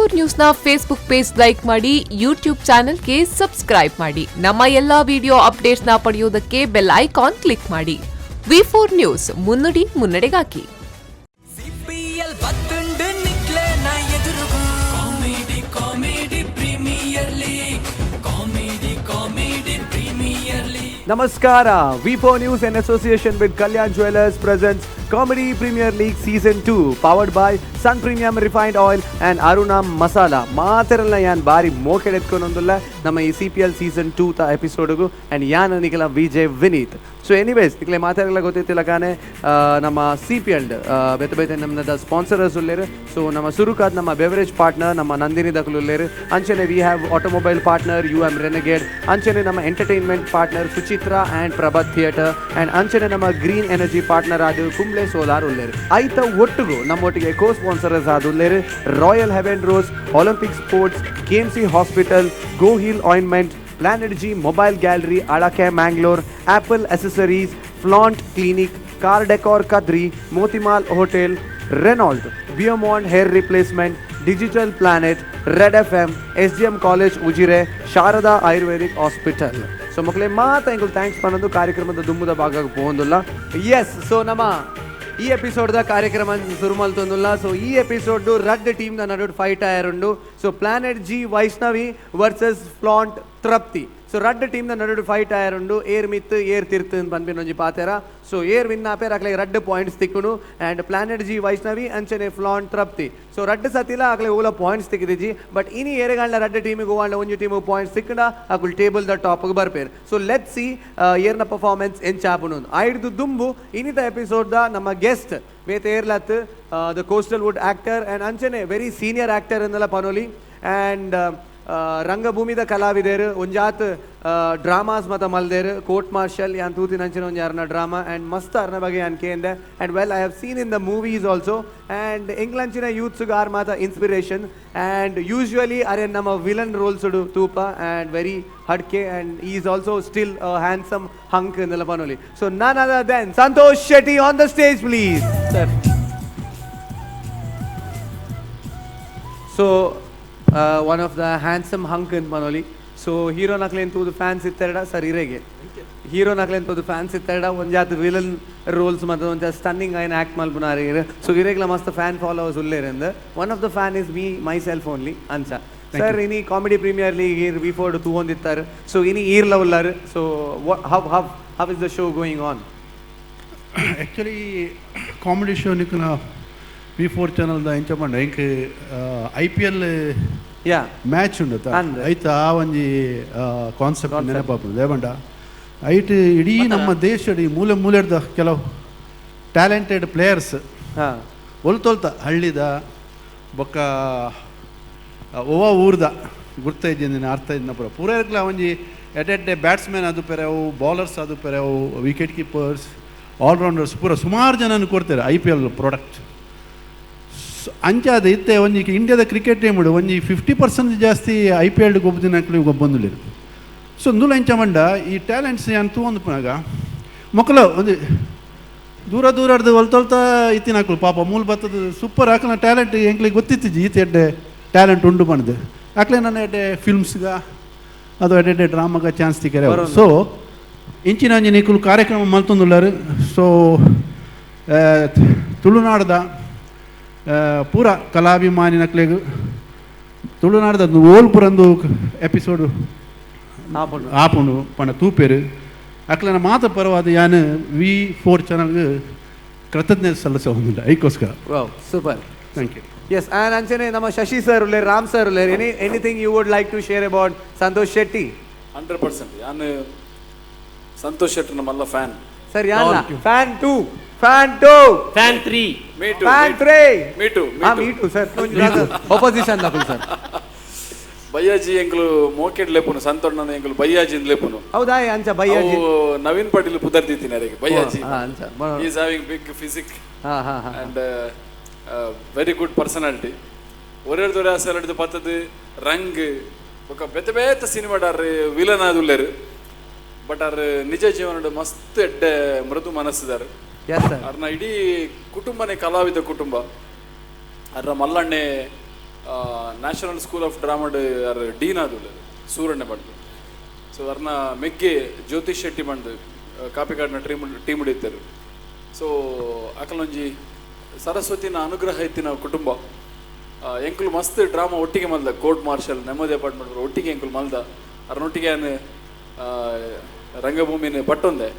V4 ನ್ಯೂಸ್ನ Facebook page like ಮಾಡಿ, YouTube ಚಾನೆಲ್ಗೆ subscribe ಮಾಡಿ. ನಮ್ಮ ಎಲ್ಲಾ ವಿಡಿಯೋ ಅಪ್ಡೇಟ್ಸ್ನ ಪಡೆಯುವುದಕ್ಕೆ ಬೆಲ್ ಐಕಾನ್ ಕ್ಲಿಕ್ ಮಾಡಿ. V4 ನ್ಯೂಸ್, ಮುನ್ನುಡಿ ಮುನ್ನಡೆಗಾಗಿ. Namaskara. V4 News in association with Kalyan Jewellers presents Comedy Premier League Season 2 powered by Sun Premium Refined Oil and Aruna Masala. Maataralla yan bari moked etkonondulla nama ee CPL Season 2 ta episode gu and yan anikala Vijay Vineet. So anyways nikle maataralla gottittilagane nama CPL bete namnada sponsors ullere. So nama surukad nama beverage partner nama Nandini dakulu ullere. Anchene we have automobile partner UM Renegade. Anchene nama entertainment partner Suchitra and Prabhat Theatre and anchene nama green energy partner adu Kumble Solar ullere. Aita ಒಟ್ಟುಗು ನಮ್ಮೊಟ್ಟಿಗೆ co sponsors ಆದುಲ್ಲೇರು royal heaven rose, olympic sports, KMC hospital, go hill ointment, planet G mobile gallery ಅಡಕೆ Mangalore, Apple accessories, flaunt clinic, car decor Kadri, Motimahal hotel, ರೆನಾಲ್ಡ್, ಬಿಯಮಾಂಡ್ hair replacement, digital planet, red FM, SGM college Ujire, Sharada Ayurvedic hospital. So ಮಕ್ಕಳೇ ಮಾತಾ ಇಂಗಳು thanks ಪನ್ನೊಂದು ಕಾರ್ಯಕ್ರಮದ ದುಮ್ಮದ ಭಾಗಕ್ಕೆ ಹೋಗೋದಿಲ್ಲ. S, so ನಮ್ಮ ಈ ಎಪಿಸೋಡ್ದ ಕಾರ್ಯಕ್ರಮ ಶುರು ಮಲ್ತೊಂದುಲ್ಲ. ಸೊ ಈ ಎಪಿಸೋಡ್ ರಡ್ ಟೀಮ್ನ ನಡುವೆ ಫೈಟ್ ಆಯರುಂಡು. So planet G Vaishnavi versus flaunt Trupti. So ರಡ್ ಟೀಮ್ನ ನಡುವೆ ಫೈಟ್ ಆಯರುಂಡು. ಏರ್ ಮಿತ್ ಏರ್ ತಿರ್ತ್ ಅಂತ ಬಂದ್ಬಿಟ್ಟು ಒಂಜಿ ಪಾತೆರ. ಸೊ ಏರ್ ವಿನ್ ಆಪೇರ್ ಅಕ್ಲೆ ರಡ್ ಪಾಯಿಂಟ್ಸ್ ತಿಕ್ಕುನು ಆ್ಯಂಡ್ ಪ್ಲಾನೆಟ್ ಜಿ ವೈಷ್ಣವಿ ಅಂಚನೆ ಫ್ಲಾಂಟ್ ತೃಪ್ತಿ. ಸೊ ರಡ್ ಸತಿಲ ಅಕ್ಲೆ ಓಲ ಪಾಯಿಂಟ್ಸ್ ತಿಕ್ಕಿದಿಜಿ. ಬಟ್ ಇನಿ ಏರೆಗಾಂಡ್ಲ ರಡ್ ಟೀಮಿಗೆ ಹೋಗಾಂಡ್ಲ ಒಂಜಿ ಟೀಮಿಗೆ ಪಾಯಿಂಟ್ಸ್ ತಿಕ್ಕಂಡ ಅಕುಲ್ ಟೇಬಲ್ ದ ಟಾಪ್ಗೆ ಬರ್ಪೇರು. ಸೊ ಲೆಟ್ ಸಿ ಏರ್ನ ಪರ್ಫಾರ್ಮೆನ್ಸ್ ಎಂಚಾಪುನು ಐಡ್ದು ದುಂಬು ಇನ್ನಿತ ಎಪಿಸೋಡ್ದ ನಮ್ಮ ಗೆಸ್ಟ್ ಬೇತೆ ಏರ್ಲತ್ the coastal wood actor and ಅಂಚನೆ ವೆರಿ ಸೀನಿಯರ್ ಆಕ್ಟರ್ ಎಂದೆಲ್ಲ ಪನೋಲಿ ಆ್ಯಂಡ್ ರಂಗಭೂಮಿದ ಕಲಾವಿದರು ಒಂಜಾತ್ ಡ್ರಾಮಾಸ್ ಮತ ಮಲ್ದೇರು ಕೋರ್ಟ್ ಮಾರ್ಷಲ್ ಯಾನ್ ತೂತಿನ ಅಂಚಿನ ಒಂಜಿ ಅರ್ನ ಡ್ರಾಮಾ ಆ್ಯಂಡ್ ಮಸ್ತ್ ಅರ್ನ ಬಗ್ಗೆ ಯಾನ್ ಕೇಂದೆ and well I have seen in the movies also and ಎಂಗ್ಲಂಚಿನ ಯೂತ್ಸ್ಗೆ ಆರ್ ಮಾತ ಇನ್ಸ್ಪಿರೇಷನ್ ಆ್ಯಂಡ್ ಯೂಶ್ವಲಿ ಅರೆ ನಮ್ಮ ವಿಲನ್ ರೋಲ್ಸ್ ತೂಪ ಆ್ಯಂಡ್ ವೆರಿ ಹಡ್ಕೆ ಆ್ಯಂಡ್ ಈ is also still handsome hunk ಎಂದೆಲ್ಲ ಪನೋಲಿ. ಸೊ ನನ್ ಅದರ್ then Santosh Shetty on the stage please sir. So one of the handsome hunk in Manoli. So hero naklen to the fans itterda sir irege hero naklen to the fans itterda onjat villain roles mata onja stunning aina act malpunare. So iregla mast fan followers ullerende. One of the fan is me myself only ancha sir. Ini comedy premier league here V4 2 ondittar. So ini irla ullar. So what, how is the show going on? Actually comedy show nikna V4 channel the ಎಂಚ ಪಂಡ ink IPL match ಉಂಡತ ಐತ ಆ ಒಂಜಿ concept ನೆನಪಾಪು ದೇವಂಡ ಐಟ್ ಇಡೀ ನಮ್ಮ ದೇಶದ ಮೂಲೆ ಮೂಲೆಡ್ದ ಕೆಲವು ಟ್ಯಾಲೆಂಟೆಡ್ ಪ್ಲೇಯರ್ಸ್ ಒಲ್ತೊಲ್ತ ಹಳ್ಳಿದ ಬೊಕ್ಕ ಒವ ಊರ್ದ ಗುರ್ತ ಇದ್ದೀನಿ ಅರ್ಥ ಇದನ್ನ ಪೂರ ಇರ್ಕಲ ಒಂಜಿ ಎಡೆ ಬ್ಯಾಟ್ಸ್ಮನ್ ಅದು ಪೆರೆವು, ಬೌಲರ್ಸ್ ಅದು ಪೆರೆವು, ವಿಕೆಟ್ ಕೀಪರ್ಸ್, ಆಲ್ರೌಂಡರ್ಸ್ ಪೂರ ಸುಮಾರು ಜನನ ಕೊಡ್ತಾರೆ IPL ಪ್ರಾಡಕ್ಟ್. ಅಂಚಾದ ಇತ್ತೆ ಒಂಜಿ ಇಂಡಿಯಾದ ಕ್ರಿಕೆಟ್ ಟೀಮ್ ಒಂಜಿ 50% ಜಾಸ್ತಿ IPL ಗೊಬ್ಬದಿನ ಬಂದುಲಿರು. ಸೊ ಅಂದುಲ ಎಂಚ ಮಂಡ ಈ ಟ್ಯಾಲೆಂಟ್ಸ್ ಏನು ತಗೊಂಡು ಪುನಾಗ ಮಕ್ಕಳು ಒಂದು ದೂರ ದೂರದ್ದು ಹೊಲ್ತೊಲ್ತಾ ಇತ್ತಿನ ಹಾಕಲು ಪಾಪ ಮೂಲ ಬರ್ತದ ಸೂಪರ್ ಹಾಕಲ ಟ್ಯಾಲೆಂಟ್ ಎಂಕ್ಲಿಗೆ ಗೊತ್ತಿತ್ತಿಜಿ ಈತ ಎಡ್ಡೆ ಟ್ಯಾಲೆಂಟ್ ಉಂಡು ಬಂದು ಹಾಕ್ಲೆ ನನ್ನ ಎಡ್ಡೆ ಫಿಲ್ಮ್ಸ್ಗ ಅದು ಎಡ್ಡೆ ಡ್ರಾಮಾಗ ಚಾನ್ಸ್ ತಿಕ್ಕರೆ. ಸೊ ಇಂಚಿನ ಅಂಜಿ ನೀಕುಲು ಕಾರ್ಯಕ್ರಮ ಮಲ್ತೊಂದುಳ್ಳಾರು. ಸೊ ತುಳುನಾಡದ ಪೂರ ಕಲಾಭಿಮಾನಿ ನಕ್ಲೆಗ್ ತುಳುನಾಡದ ಓಲ್ಪುರಂದು ಎಪಿಸೋಡು ಆಪುಂಡು ಪಂಡ ತೂಪೇರು ಅಕ್ಲನ ಮಾತ ಪರವಾದ ಯಾನು V4 ಚಾನಲ್ಗೆ ಕೃತಜ್ಞತೆ ಸಲ್ಲಿಸ ಹೊಂದಿಲ್ಲ ಐಕೋಸ್ಕರ. Super, thank you. Yes, and ಅಂಚನೆ ನಮ್ಮ ಶಶಿ ಸರ್ ಉಳ್ಳೇ, ರಾಮ್ ಸರ್ ಉಳ್ಳೇ, anything you would like to share about Santosh Shetty? 100% ಯಾನು ಸಂತೋಷ್ ಶೆಟ್ಟಿ ನಮ್ಮಲ್ಲ ಫ್ಯಾನ್ ಸರ್. ಯಾನ fan 2, fan 2, fan 3, me too, fan 3, me too me too sir. Opposition ದಕುಲ್ ಸರ್. ಬಯ್ಯಾಜಿ ಎಂಕ್ಲು ಮೋಕೆಡ್ ಲೇಪುನು ಸಂತೋಣ್ಣನ ಎಂಕ್ಲು ಬಯ್ಯಾಜಿ ಲೇಪುನು. ಹೌದಾ ಅಂಚ ಬಯ್ಯಾಜಿ ನವೀನ್ ಪಾಟೀಲ್ ಪುದರ್ದಿತ್ತಿನ ಅರೆಗೆ ಬಯ್ಯಾಜಿ ಅಂಚ he is having big physique and very good personality. ಒರೆರ್ ದೊರೆ ಅಸಲಡ್ದು ಪತ್ತದು ರಂಗ್ ఒక ಬೆತ್ತ ಬೆತ್ತ ಸಿನಿಮಾಡಾರ್ ವಿಲನ್ ಆದುಲ್ಲೇರು. ಬಟ್ ಅವ್ರ ನಿಜ ಜೀವನದ ಮಸ್ತ್ ಎಡ್ಡೆ ಮೃದು ಮನಸ್ಸಿದಾರೆ. ಅವ್ರನ್ನ ಇಡೀ ಕುಟುಂಬನೇ ಕಲಾವಿದ ಕುಟುಂಬ. ಅವ್ರ ಮಲ್ಲಣ್ಣೆ ನ್ಯಾಷನಲ್ ಸ್ಕೂಲ್ ಆಫ್ ಡ್ರಾಮಾಡ್ ಯಾರು ಡೀನ್ ಆದುಲ್ಲ ಸೂರಣ್ಣ ಬಂದು ಸೊ ಅವ್ರನ್ನ ಮೆಗ್ಗೆ ಜ್ಯೋತಿಷ್ ಶೆಟ್ಟಿ ಬಂದು ಕಾಪಿಕಾಡ್ನ ಟೀಮ್ ಹಿಡಿತಾರೆ. ಸೊ ಅಕಲೊಂಜಿ ಸರಸ್ವತಿನ ಅನುಗ್ರಹ ಇತ್ತಿನ ಕುಟುಂಬ ಎಂಕುಲು ಮಸ್ತ್ ಡ್ರಾಮಾ ಒಟ್ಟಿಗೆ ಮಲ್ದ ಕೋರ್ಟ್ ಮಾರ್ಷಲ್ ನೆಮ್ಮದಿ ಅಪಾರ್ಟ್ಮೆಂಟ್ ಒಟ್ಟಿಗೆ ಎಂಕುಲು ಮಲ್ದ ಅರ್ನೊಟ್ಟಿಗೆ ರಂಗಭೂಮಿನ ಪಟ್ಟೊಂದೆ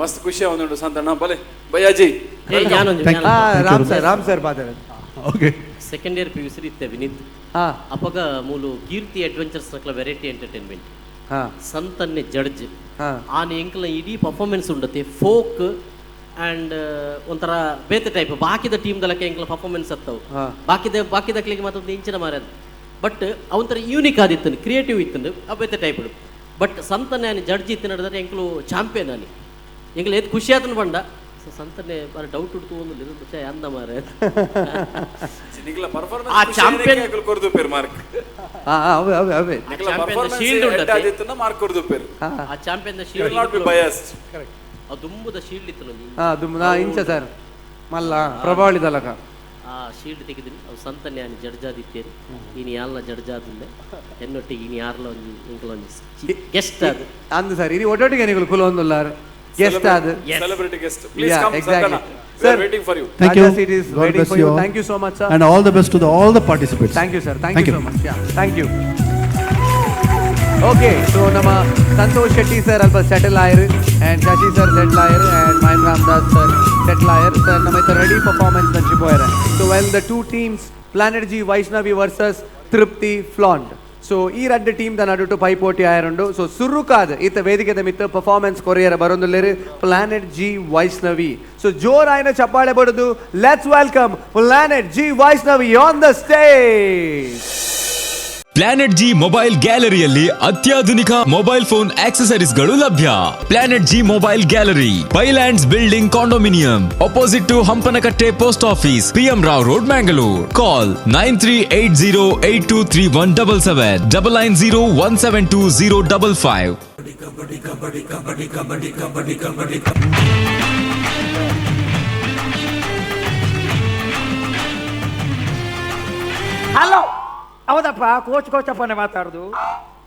ಮಸ್ತ್ ಖುಷಿ ಅವನು ಸಂತಣ್ಣ ಬಲೆ ಬಯ್ಯಾಜಿ Ram sir okay second year PUC ಇತ್ತೆ ವಿನೀತ್ ಅಪಗ ಮೂಲು ಕೀರ್ತಿ ಅಡ್ವೆಂಚರ್ಸ್ ನಕ್ಲ ವೆರೈಟಿ ಎಂಟರ್ಟೈನ್ಮೆಂಟ್ ಸಂತನ್ನೆ ಜಡ್ಜ್ ಆನೆ ಎಂಕಲ ಇಡೀ ಪರ್ಫಾರ್ಮೆನ್ಸ್ ಉಂಡತೆ ಫೋಕ್ ಆ್ಯಂಡ್ ಒಂಥರ ಬೇತೆ ಟೈಪ್ ಬಾಕಿದ ಟೀಮ್ ದಲಕ್ಕೆ ಎಂಕಲ ಪರ್ಫಾರ್ಮೆನ್ಸ್ ಅತ್ತವು ಬಾಕಿದಕ್ಲಿಗೆ ಮತ್ತೊಂದು ಇಂಚಿನ ಮಾರ ಬಟ್ ಅವಂತರ ಯೂನಿಕ್ ಆದಿತ್ತು ಕ್ರಿಯೇಟಿವ್ ಇತ್ತು ಆ ಬೇತೆ ಟೈಪ್ ಬಟ್ ಸಂತನ್ನೆ ಆನೆ ಜಡ್ಜ್ ಇತ್ತು ನಡೆದ್ರೆ ಎಂಕಲು ಚಾಂಪಿಯನ್ ಆನೆ ಎಂಕಲು ಏತ್ ಖುಷಿ ಆತನ ಬಂಡ ಸೊ ಸಂತನ್ನೆ ಬಾರಿ ಡೌಟ್ ಉಡ್ತು ಒಂದು ಅಂದ ಮಾರ ಆ ಚಾಂಪಿಯನ್ ಕೊರ್ದು ಪೇರ್ ಮಾರ್ಕ್ ಮಾರ್ಕ್ ಕೊರ್ದು ಪೇರ್ ಆ champion shield not be biased correct ಆ ದುಂಬುದ ಶೀಲ್ಡ್ ಇತ್ತು ಇಂಚ ಸರ್ ಮಲ್ಲ ಪ್ರಭಾವಳಿದಲಕ ಆ ಶೀಲ್ಡ್ ತೆಗೆದಿನಿ ಅವು ಸಂತನ್ನೆ ಆನೆ ಜಡ್ಜಾದಿತ್ತೇರಿ ಇನ್ನು ಯಾರಲ್ಲ ಜಡ್ಜಾದಿಲ್ಲ ಎನ್ನೊಟ್ಟಿಗೆ ಇನ್ನು ಯಾರಲ್ಲ ಒಂದು ಇಂಕಲ ಒಂದು ಗೆಸ್ಟ್ ಅದು ಅಂದು ಸರ್ ಇನಿ ಒಟ್ಟೊಟ್ಟಿಗೆ ನೀವು ಕುಲೊಂದುಲ್ಲಾರ ಗೆಸ್ಟ್ ಅದು celebrity guest please come Santana we are waiting for you Thank you. It is God waiting bless for you you. all. Thank you so much, sir. And all the best to all the participants. Thank you, sir. Thank you so much. Yeah, thank you. Okay, so nama Santosh Shetty sir alpa settle ayir and Shashi sir settle ayir and Maim Ramdas sir settle ayir. Sir nama ita ready performance nanchi poyara. So when the two teams Planet G Vaishnavi versus Tripti Flaunt. So ಈ ಎರಡು team the ನಡುಟು ಪೈಪೋಟಿ ಆಯರುಂಡು. So ಸುರುಕಾದ ಈತ ವೇದಿಕೆದ ಮಿತ್ತ performance ಕೊರಿಯರ ಬರೊಂದುಲ್ಲೆರು planet G Vaishnavi. So ಜೋರಾಯಿನ ಚಪ್ಪಾಳೆ ಬಡದು let's welcome planet G Vaishnavi on the stage. Planet G mobile ಗ್ಯಾಲರಿಯಲ್ಲಿ ಅತ್ಯಾಧುನಿಕ ಮೊಬೈಲ್ ಫೋನ್ ಆಕ್ಸೆಸರೀಸ್ಗಳು ಲಭ್ಯ. ಪ್ಲಾನೆಟ್ ಜಿ ಮೊಬೈಲ್ ಗ್ಯಾಲರಿ, ಪೈಲ್ಯಾಂಡ್ಸ್ building, condominium, opposite to Hampankatta post office, PM Rao Road, Mangalore. Call 9380823177 9901720055. Hello, ಹೌದಪ್ಪ, ಕೋಚಪ್ಪನೇ ಮಾತಾಡೋದು.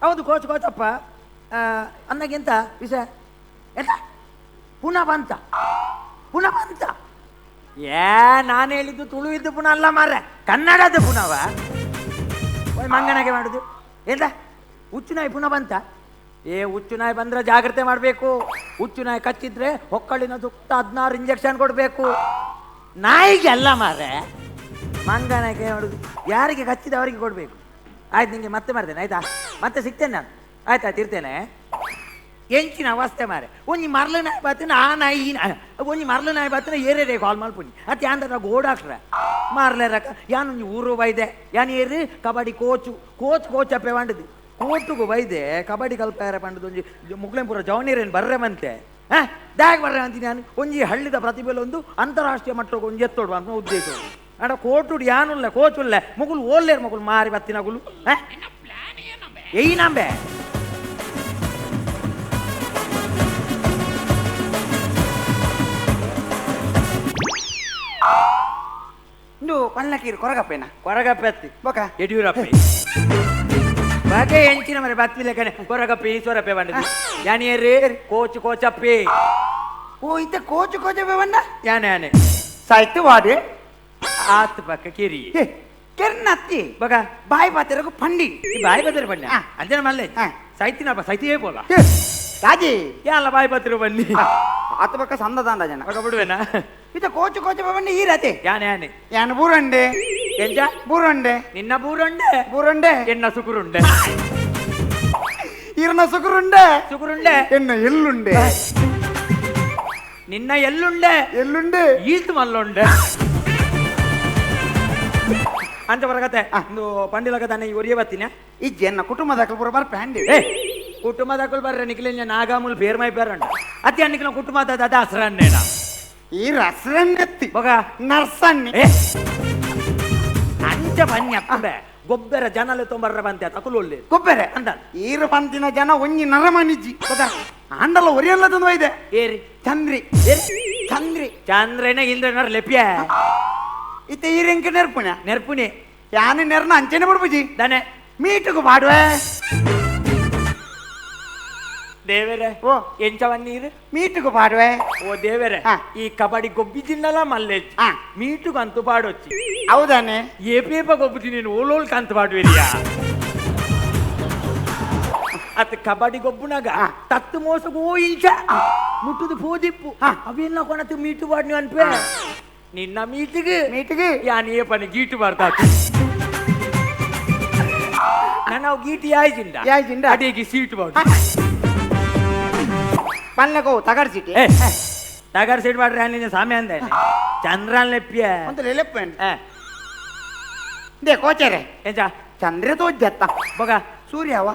ಹೌದು ಕೋಚಪ್ಪ. ಅನ್ನಗಿಂತ ವಿಷಯ ಎಂತ ಪುನಃ ಬಂತ ನಾನು ಹೇಳಿದ್ದು ತುಳುವಿದ್ದು ಪುನಃ ಅಲ್ಲ ಮಾರ್ರೆ, ಕನ್ನಡದ ಪುನಃ ಮಂಗನಾಗೆ ಮಾಡುದು ಎಂತ ಹುಚ್ಚು ನಾಯಿ ಪುನಃ ಬಂತ. ಹುಚ್ಚು ನಾಯಿ ಬಂದ್ರೆ ಜಾಗ್ರತೆ ಮಾಡಬೇಕು. ಹುಚ್ಚು ನಾಯಿ ಕಚ್ಚಿದ್ರೆ ಹೊಕ್ಕಳಿನ ಸುತ್ತ 16 ಇಂಜೆಕ್ಷನ್ ಕೊಡಬೇಕು. ನಾಯಿಗೆ ಅಲ್ಲ ಮಾರ್ರೆ, ಮಂಗನಾಗೆ ಮಾಡುದು. ಯಾರಿಗೆ ಕಚ್ಚಿದೆ ಅವರಿಗೆ ಕೊಡಬೇಕು. ಆಯ್ತು, ನಿಂಗೆ ಮತ್ತೆ ಮಾಡ್ತೇನೆ ಆಯ್ತಾ, ಮತ್ತೆ ಸಿಗ್ತೇನೆ ನಾನು. ಆಯ್ತಾಯ್ತು, ಇರ್ತೇನೆ. ಎಂಚಿನ ಅವಸ್ಥೆ ಮಾರೆ, ಒಂಜಿ ಮರ್ಲು ನಾಯಿ ಬತ್ತಿನ ಆ ನಾಯಿ ಒಂಜಿ ಮರ್ಲು ನಾಯಿ ಬತ್ತಿನ ಏರೇ ಕಾಲ್ ಮಲ್ಪುನಿ ಅತ್ತೆ ಅಂದ ಗೋಡಾಕ್ರ ಮಾರ್ಲೇರಕ ಯಾನೊಂಜಿ ಊರು ಬೈದೆ ಯಾನ್ ಏರಿ ಕಬಡ್ಡಿ ಕೋಚ್ ಅಪ್ಪೆ ಬಂಡದು ಕೋರ್ಟುಗು ಬೈದೆ ಕಬಡ್ಡಿ ಕಲ್ಪಾರ ಪಂಡದು ಒಂಜಿ ಮುಗ್ಲೆಂಪುರ ಜವನೀರೇನು ಬರ್ರೆ ಮಂತೆ ದಾಗ ಬರ್ರೆ ಅಂತೀನಿ. ನಾನು ಒಂಜಿ ಹಳ್ಳಿದ ಪ್ರತಿಭೆಲೊಂದು ಅಂತಾರಾಷ್ಟ್ರೀಯ ಮಟ್ಟಕ್ಕೆ ಒಂಜಿ ಎತ್ತೋಡು ಅಂತ ಉದ್ದೇಶ. ಅಡ ಕೋಟುಡು ಯಾನುಲ್ಲ ಕೋಚುಲ್ಲ ಮುಗುಲು ಓಲ್ಲೇರು ಮಗುಲು ಮಾರಿ ಬತ್ತಿನಗುಲು ಎಯ್ ನಂಬೆ ಇಂದು ಪಲ್ಲಕೀರು ಕೊರಗಪ್ಪೆ ಅತ್ತಿ ಬೊಕ ಯಡಿಯೂರಪ್ಪ ಬಗೆ ಎಂಚಿನ ಮರೆ ಬತ್ತಿಲೆಕ್ಕನೆ ಕೊರಗಪ್ಪೆ ಈಶ್ವರಪ್ಪೆ ಬಂಡದು ಯಾನಿಯರ್ರಿ ಕೋಚಪ್ಪೆ. ಓ ಇತ್ತ ಕೋಚಪ್ಪೆ ಬಂಡ ಯಾನೆ ಸಾಯ್ತು ವಾಡೆ ಆತ್ ಪಕ್ಕ ಕಿರಿ ಕೆರ್ನತ್ತಿ ಬಗ ಬಾಯಿ ಬಾತಿರಗು ಪಂಡಿ ಈ ಬಾಯಿ ಬಾತಿರ ಪಂಡಿ ಅಂಜನ ಮಲ್ಲೆ ಸಾಯ್ತಿನಪ್ಪ ಸೈತಿಯೇ ಬೋಲ ರಾಜಿ ಯಾಲ ಬಾಯಿ ಬಾತಿರ ಬನ್ನಿ ಆತ ಪಕ್ಕ ಸಂದದಾಂಡ ಜನ ಬಗ ಬಿಡುವೆನಾ ಇತ ಕೋಚು ಬನ್ನಿ ಈ ರಾತೆ ಯಾನೆ ಯಾನ ಬೂರಂಡೆ ಎಂಜ ಬೂರಂಡೆ ನಿನ್ನ ಬೂರಂಡೆ ಎನ್ನ ಸುಕುರುಂಡೆ ಇರ್ನ ಸುಕುರುಂಡೆ ಎನ್ನ ಎಲ್ಲುಂಡೆ ನಿನ್ನ ಎಲ್ಲುಂಡೆ ಈಲ್ತು ಮಲ್ಲುಂಡೆ ಅಂತ ಬರಕತ್ತೆ ಒಂದು ಪಂಡಿಲಕ ತಾನೆ ಒರಿಯ ಬತ್ತೀನಿ ಈ ಜನ ಕುಟುಂಬದ ಪೂರ ಬರ್ ಪ್ಯಾಂಡಿ ಕುಟುಂಬದ ಬರ್ರೆ ನಿಖಿಲಿನ ನಾಗಾಮುಲ್ ಬೇರ್ ಮೈ ಬೇರಂಡ ಅತಿ ನಿಖಿಲ ಕುಟುಂಬದ ಅದ ಹಸ್ರನ್ನೇನ ಈ ರಸರನ್ನೆತ್ತಿ ಬಗ ನರ್ಸನ್ನಿ ಅಂಚ ಬನ್ನಿ ಅಪ್ಪೆ ಗೊಬ್ಬರ ಜನಲೆ ತೊಂಬರ್ರ ಬಂತೆ ತಕುಲೊಳ್ಳೆ ಗೊಬ್ಬರ ಅಂದ ಈರು ಬಂತಿನ ಜನ ಒಂಜಿ ನರಮನಿಜ್ಜಿ ಗೊತ್ತಾ ಅಂಡಲ್ಲ ಒರಿಯಲ್ಲದೊಂದು ಇದೆ ಏರಿ ಚಂದ್ರಿ ಚಂದ್ರನೇ ಇಲ್ದ್ರೆ ನರ ಲೆಪ್ಯ ಇತ್ತೆ ಈರೆಂಕ ನೆರ್ಪುಣೆ ಯಾನೆ ನೆರನ ಅಂಚೆನೆ ಬಿಡ್ಬುಜಿ ದನೆ ಮೀಟುಗು ಮಾಡುವೆ ದೇವರೇ ಓ ಎಂಚವನ್ನೀರು ಮೀಟುಗು ಮಾಡುವೆ ಓ ದೇವರೇ ಈ ಕಬಡ್ಡಿ ಗೊಬ್ಬಿಜಿನ್ನಲ್ಲ ಮಲ್ಲೆಜ್ಜಿ ಮೀಟುಗು ಅಂತು ಪಾಡೊಚ್ಚಿ ಹೌದಾನೆ ಏಪೇಪ ಗೊಬ್ಬುಜಿ ನೀನು ಓಲೋಲ್ ಕಂತು ಪಾಡುವಿರಿಯಾ ಅತ್ ಕಬಡ್ಡಿ ಗೊಬ್ಬುನಾಗ ತತ್ತು ಮೋಸಗೋ ಇಂಚ ಮುಟ್ಟುದು ಪೋದಿಪ್ಪು ಅವೆಲ್ಲ ಕೊನತು ಮೀಟು ಪಾಡ್ನಿ ಅನ್ಪೆ ನಿನ್ನ ಮೀಟಿಗೆ ಯಾನ್ ಏ ಪನಿ ಗೀಟು ಬರ್ತಾ ನಾನು ಗೀಟಿ ಯಾಯ್ಜಿಂದ ಅಡಿಗೆ ಸೀಟು ಬಾಡು ಪನ್ನಕೋ ತಗಡ್ ಸಿಟಿ ತಗರ್ ಸೀಟ್ ಮಾಡ್ರೆ ನಿನ್ನ ಸಾಮೆ ಅಂದ ಚಂದ್ರನ್ ಲೆಪ್ಪಿಯ ಅಂತ ಲೆಪ್ಪನ್ ದೇ ಕೋಚರೆ ಎಂಚ ಚಂದ್ರ ತೋಜ್ಜತ್ತ ಬಗ ಸೂರ್ಯವ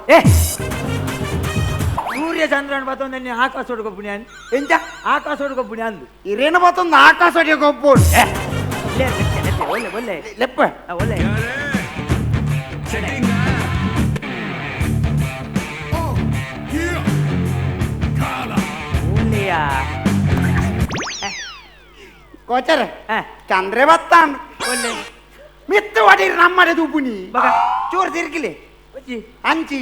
ಸೂರ್ಯ ಚಂದ್ರನ್ ಬತ್ತೊಂದು ನೀನು ಆಕಾಶ ಹೊಡ್ಕೊಬ್ಬುನಿ ಅಂದ್ ಎಂಚ ಆಕಾಶ ಹೊಡ್ಕೊಬ್ಬುನಿ ಅಂದು ಇರೇನು ಬತ್ತೊಂದು ಆಕಾಶ ಹೊಡಿಯ ಗೊಬ್ಬೋಡು ಒಳ್ಳೆ ಒಳ್ಳೆ ಲೆಪ್ಪ ಒಳ್ಳೆ ಒಳ್ಳೆಯಾ ಕೋಚರೆ ಚಂದ್ರೆ ಬತ್ತಾನ್ ಒಳ್ಳೆ ಮಿತ್ತು ಹೊಡಿ ನಮ್ಮಡೆ ದುಬ್ಬುನಿ ಬಗ ಚೂರು ತಿರ್ಗಿಲಿ ಅಂಚಿ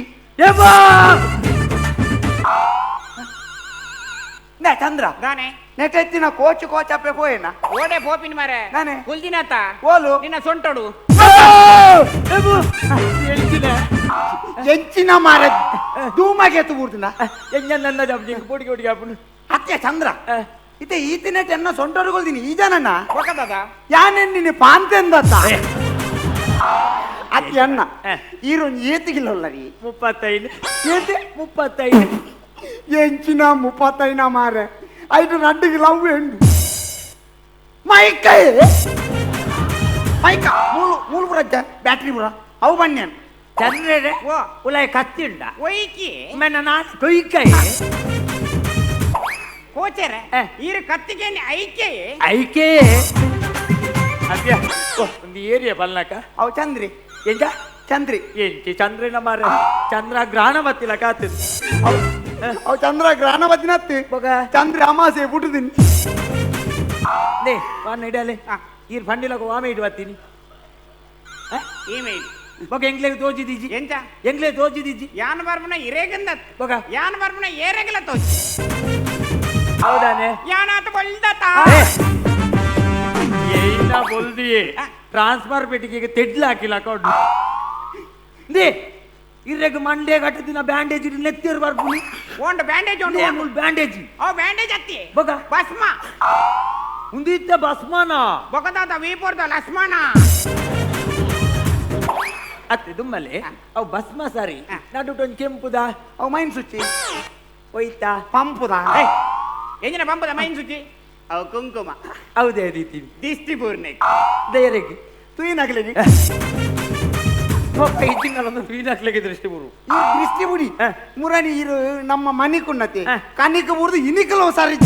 ನೇ ಚಂದ್ರ ದಾನೆ ನೆಟ್ಟೆತ್ತಿನ ಕೋಚು ಕೋಚಪ್ಪೆ ಹೋಯೇನ ಓಡೆ ಪೋಪಿನ ಮಾರೆ ನಾನೆ ಕುಲ್ದಿನಾತ ಓಲು ನಿನ್ನ ಸೊಂಟೋಡು ಎಂಚಿನ ಮಾರ ಧೂಮಗೆ ಎತ್ತು ಬೂರ್ತಿನ ಎಂಜನ್ನ ಜಬ್ಜಿ ಪುಡಿಗೆ ಹುಡುಗಿ ಹಾಪುನು ಅತ್ತೆ ಚಂದ್ರ ಇತ್ತೆ ಈತಿನ ಚೆನ್ನ ಸೊಂಟೊಡ್ಕೊಳ್ತೀನಿ ಈ ಜನನ ಒಕ್ಕದ ಯಾನೇನ್ ನಿನ್ನ ಪಾಂತೆಂದತ್ತ ಅತ್ತೆ ಅಣ್ಣ ಈರೊಂದು ಏತಿಗಿಲ್ಲ ರೀ 35 ಎಂಚಿನ 35 ಮಾರೆ 5 ನಡ್ಡಿಗೆ ಲವ್ ಎಂಡು ಮೈಕೈ ಮೈಕ ಮೂಲು ಬುರಜ್ಜ ಬ್ಯಾಟ್ರಿ ಬುರ ಅವು ಬನ್ನೇನು ಚಂದ್ರೇ ಉಲಾಯ್ ಕತ್ತಿಂಡ ಒಯ್ಕಿ ಮೆನ್ನ ನಾನು ಕೊಯ್ಕೈ ಕೋಚರೆ ಈರು ಕತ್ತಿಗೆ ಐಕೆ ಅದ್ಯ ಒಂದು ಏರಿಯಾ ಬಲ್ನಕ ಅವು ಚಂದ್ರಿ ಎಂಜ ಚಂದ್ರಿ ಎಂಚಿ ಚಂದ್ರನ ಮಾರ ಚಂದ್ರ ಗ್ರಹಣ ಬತ್ತಿಲ್ಲ ಕಾತಿದ್ ಅವು ಚಂದ್ರ ಗ್ರಹಣ ಬತ್ತಿನತ್ತಿ ಚಂದ್ರ ಅಮಾಸೆ ಬಿಟ್ಟುದಿನಿ ನೇ ವಾನ್ ಇಡಲೆ ಈರ್ ಫಂಡಿಲಕ ವಾಮೆ ಇಟ್ಟು ಬತ್ತೀನಿ ಇಮೇಲ್ ಬೊಕ ಎಂಗ್ಲೆಗ್ ತೋಜಿದಿಜಿ ಎಂಚ ಎಂಗ್ಲೆ ತೋಜಿದಿಜಿ ಯಾನ್ ಬರ್ಮನ ಇರೇಗಂದ ಬೊಕ ಯಾನ್ ಬರ್ಮನ ಏರೆಗಲ ತೋಜಿ ಹೌದಾನೆ ಯಾನಾತ ಬಲ್ದತ ಏನ ಬೊಲ್ದಿಯೇ ಟ್ರಾನ್ಸ್ಫರ್ ಪೆಟ್ಟಿಗೆಗೆ ತೆಡ್ಲ ಹಾಕಿಲ್ಲ ಅಕೌಂಟ್ ದೇ ಇರ್ರೆಗ್ ಮಂಡೆ ಗಟ್ಟದಿನ ಬ್ಯಾಂಡೇಜ್ ನೆತ್ತಿರ್ ಬರ್ಬುನಿ ಓಂಡ ಬ್ಯಾಂಡೇಜ್ ಉಂಟು ಬ್ಯಾಂಡೇಜ್ ಓ ಬ್ಯಾಂಡೇಜ್ ಅತ್ತಿ ಬೊಕ ಭಸ್ಮ ಉಂದಿತ್ತ ಭಸ್ಮನ ಬೊಕದಾದ ವೀಪುರ್ದ ಲಸ್ಮಣ ಅತ್ತೆ ದುಮ್ಮಲೆ ಅವು ಭಸ್ಮ ಸಾರಿ ನಡುಟೊಂದು ಕೆಂಪುದ ಅವು ಮೈನ್ ಸುಚ್ಚಿ ಹೋಯ್ತಾ ಪಂಪುದ ಎಂಜಿನ ಪಂಪದ ಮೈನ್ ಸುಚಿ ಅವು ಕುಂಕುಮ ಹೌದೇ ರೀತಿ ದಿಷ್ಟಿ ಪೂರ್ಣೆ ಧೈರ್ಯಕ್ಕೆ ತುಯಿನಾಗಲಿ ಇದ್ದಿನಲ್ಲೊಂದು ವೀನಾಕ್ಲಿಗೆ ದೃಷ್ಟಿ ಬರು ಈ ದೃಷ್ಟಿ ಬುಡಿ ಮುರನಿ ಇರು ನಮ್ಮ ಮನಿ ಕುಣ್ಣತಿ ಕನಿಕ ಬುರ್ದು ಇನಿಕಲೋ ಸಾರಿ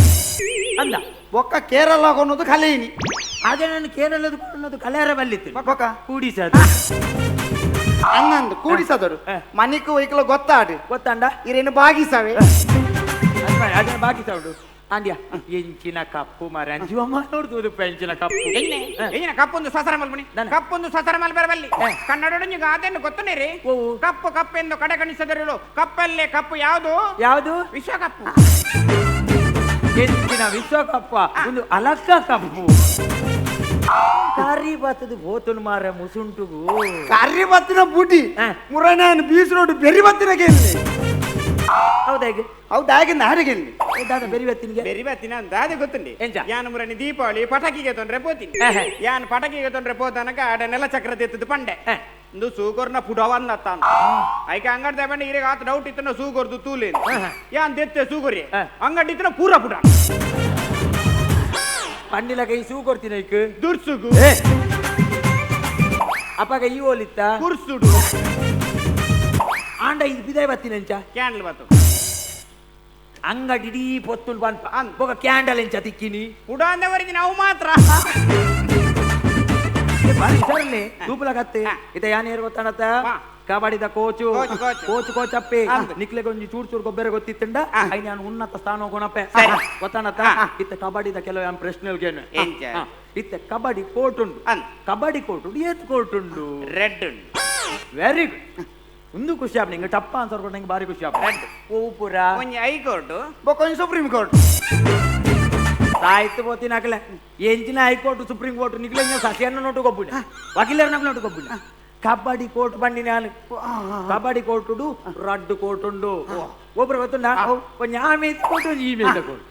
ಅಂದ ಒಕ್ಕ ಕೇರಳ ಕೊನ್ನೋದು ಕಲೆಯಿನಿ ಅದೇ ನಾನು ಕೇರಳದ ಅನ್ನೋದು ಕಲೆಯರ ಬಲ್ಲಿತ್ತು ಬೊಕ್ಕ ಕೂಡಿಸದು ಹಂಗಂದು ಕೂಡಿಸದರು ಮನಿಕು ಒಯ್ಕಲ ಗೊತ್ತಾಡು ಗೊತ್ತಾಂಡ ಇರೇನು ಬಾಗಿಸವೆ ಅದನ್ನ ಬಾಕಿ ತಗೊಂಡು ಅಂದ್ಯಾ ಎಂಚಿನ ಕಪ್ಪು ಮರ ಅಂಜುವಮ್ಮ ನೋಡ್ದು ಪೆಂಚಿನ ಕಪ್ಪು ಎಂಜಿನ ಕಪ್ಪೊಂದು ಸಸರ ಮಲ್ಬನಿ ಕಪ್ಪೊಂದು ಸಸರ ಮಲ್ ಬರಬಲ್ಲಿ ಕನ್ನಡೊಂಜಿ ಗಾದೆಯನ್ನು ಗೊತ್ತನೇ ರೀ ಕಪ್ಪು ಕಪ್ಪೆಂದು ಕಡೆ ಕಣಿಸದಿರಲು ಕಪ್ಪಲ್ಲೇ ಕಪ್ಪು ಯಾವುದು ಯಾವುದು ವಿಶ್ವಕಪ್ಪು ಎಂಚಿನ ವಿಶ್ವಕಪ್ಪ ಒಂದು ಅಲಕ್ಕ ಕಪ್ಪು ಕಾರಿ ಬತ್ತದು ಬೋತುನು ಮಾರ ಮುಸುಂಟುಗು ಕರ್ರಿ ಬತ್ತಿನ ಬುಡಿ ಮುರನ ಬೀಸ್ ರೋಡ್ ಬೆರಿ ಬತ್ತಿನ ಗೆಲ್ಲಿ ಹೌದಾಗೆ ಹೌದಾಗಿಂದ ಹಾರಿಗೆಲ್ಲಿ ದಾದ ಬೆರಿ ಬತ್ತಿನಿಗೆ ಬೆರಿ ಬತ್ತಿನ ಅಂತ ಅದೇ ಗೊತ್ತುಂಡಿ ಎಂಚ ಯಾನ್ ಮುರನಿ ದೀಪಾವಳಿ ಪಟಾಕಿಗೆ ತೊಂದ್ರೆ ಪೋತೀನಿ ಯಾನ್ ಪಟಾಕಿಗೆ ತೊಂದ್ರೆ ಪೋತನಕ ಆಡ ನೆಲ ಚಕ್ರ ತೆತ್ತದು ಪಂಡೆ ಒಂದು ಸೂಗರ್ನ ಪುಡವನ್ನ ತಾನು ಐಕೆ ಅಂಗಡಿ ತಗೊಂಡು ಇರಿಗೆ ಆತ ಡೌಟ್ ಇತ್ತನ ಸೂಗರ್ದು ತೂಲೇನು ಯಾನ್ ದೆತ್ತೆ ಸೂಗರಿ ಅಂಗಡಿ ಇತ್ತನ ಪೂರ ಪುಡ ಪಂಡಿಲ ಕೈ ಸೂ ಕೊಡ್ತೀನಿ ಐಕ್ ದುರ್ಸುಗು ಅಪ್ಪಾಗ ಈ ಓಲಿತ್ತ ಕುರ್ಸುಡು ಆಂಡ ಇದು ಬಿದಾಯ ಬತ್ತೀನಿ ಅಂಚ ಕ್ಯಾಂಡಲ್ ಬತ್ತು ಅಂಗಡಿ ಇಡೀ ಪೊತ್ತುಲ್ ಬಂತ ಹೋಗ ಕ್ಯಾಂಡಲ್ ಎಂಚ ತಿಕ್ಕಿನಿ ಪುಡ ಅಂದವರಿಗೆ ನಾವು ಮಾತ್ರ ಸರಲ್ಲೇ ತೂಪಲ ಕತ್ತೆ ಇತ ಯಾನೇರು ಗೊತ್ತಾಣತ್ತ ಕಬಡ್ಡಿದ ಕೋಚು ಕೋಚಪ್ಪೆ ನಿಕ್ಲೆಗೆ ಒಂಜಿ ಚೂರ್ ಚೂರ್ ಗೊಬ್ಬರ ಗೊತ್ತಿತ್ತಂಡ ಐ ನಾನು ಉನ್ನತ ಸ್ಥಾನ ಹೋಗೋಣಪ್ಪೆ ಗೊತ್ತಾಣತ್ತ ಇತ್ತ ಕಬಡ್ಡಿದ ಕೆಲವು ಪ್ರಶ್ನೆಗಳು ಇತ್ತೆ ಕಬಡ್ಡಿ ಕೋರ್ಟ್ ಉಂಡು ಕಬಡ್ಡಿ ಕೋರ್ಟ್ ಉಂಡು ಏತ್ ಕೋರ್ಟ್ ಉಂಡು ರೆಡ್ ಉಂಡು ವೆರಿ ಗುಡ್ ಒಂದು ಖುಷಿ ಆಪ್ ನಿಂಗೆ ಟಪ್ಪ ಆನ್ಸರ್ ಕೊಟ್ಟು ನಂಗೆ ಬಾರಿ ಖುಷಿ ಆಪ್ ರೆಡ್ ಪೂರ ಒಂಜಿ ಹೈಕೋರ್ಟ್ ಬೊಕೊಂಜಿ ಸುಪ್ರೀಂ ಕೋರ್ಟ್ ಸಾಯ್ತು పోతే నాకలే ఎంచిన హైకోర్టు సుప్రీం కోర్టు నికులే సత్యాన్న నోటు కొబ్బుడు వకీలర్ నాకు నోటు కొబ్బుడు కబడ్డీ కోర్టు బండి నాలు కబడ్డీ కోర్టుడు రడ్డు కోర్టుండు ಒಬ್ರು ಗೊತ್ತುಂಡ కొంచెం ಆ ಮೇಲೆ ಕೋರ್ಟು ಈ ಮೇಲೆ ಕೋರ್ಟು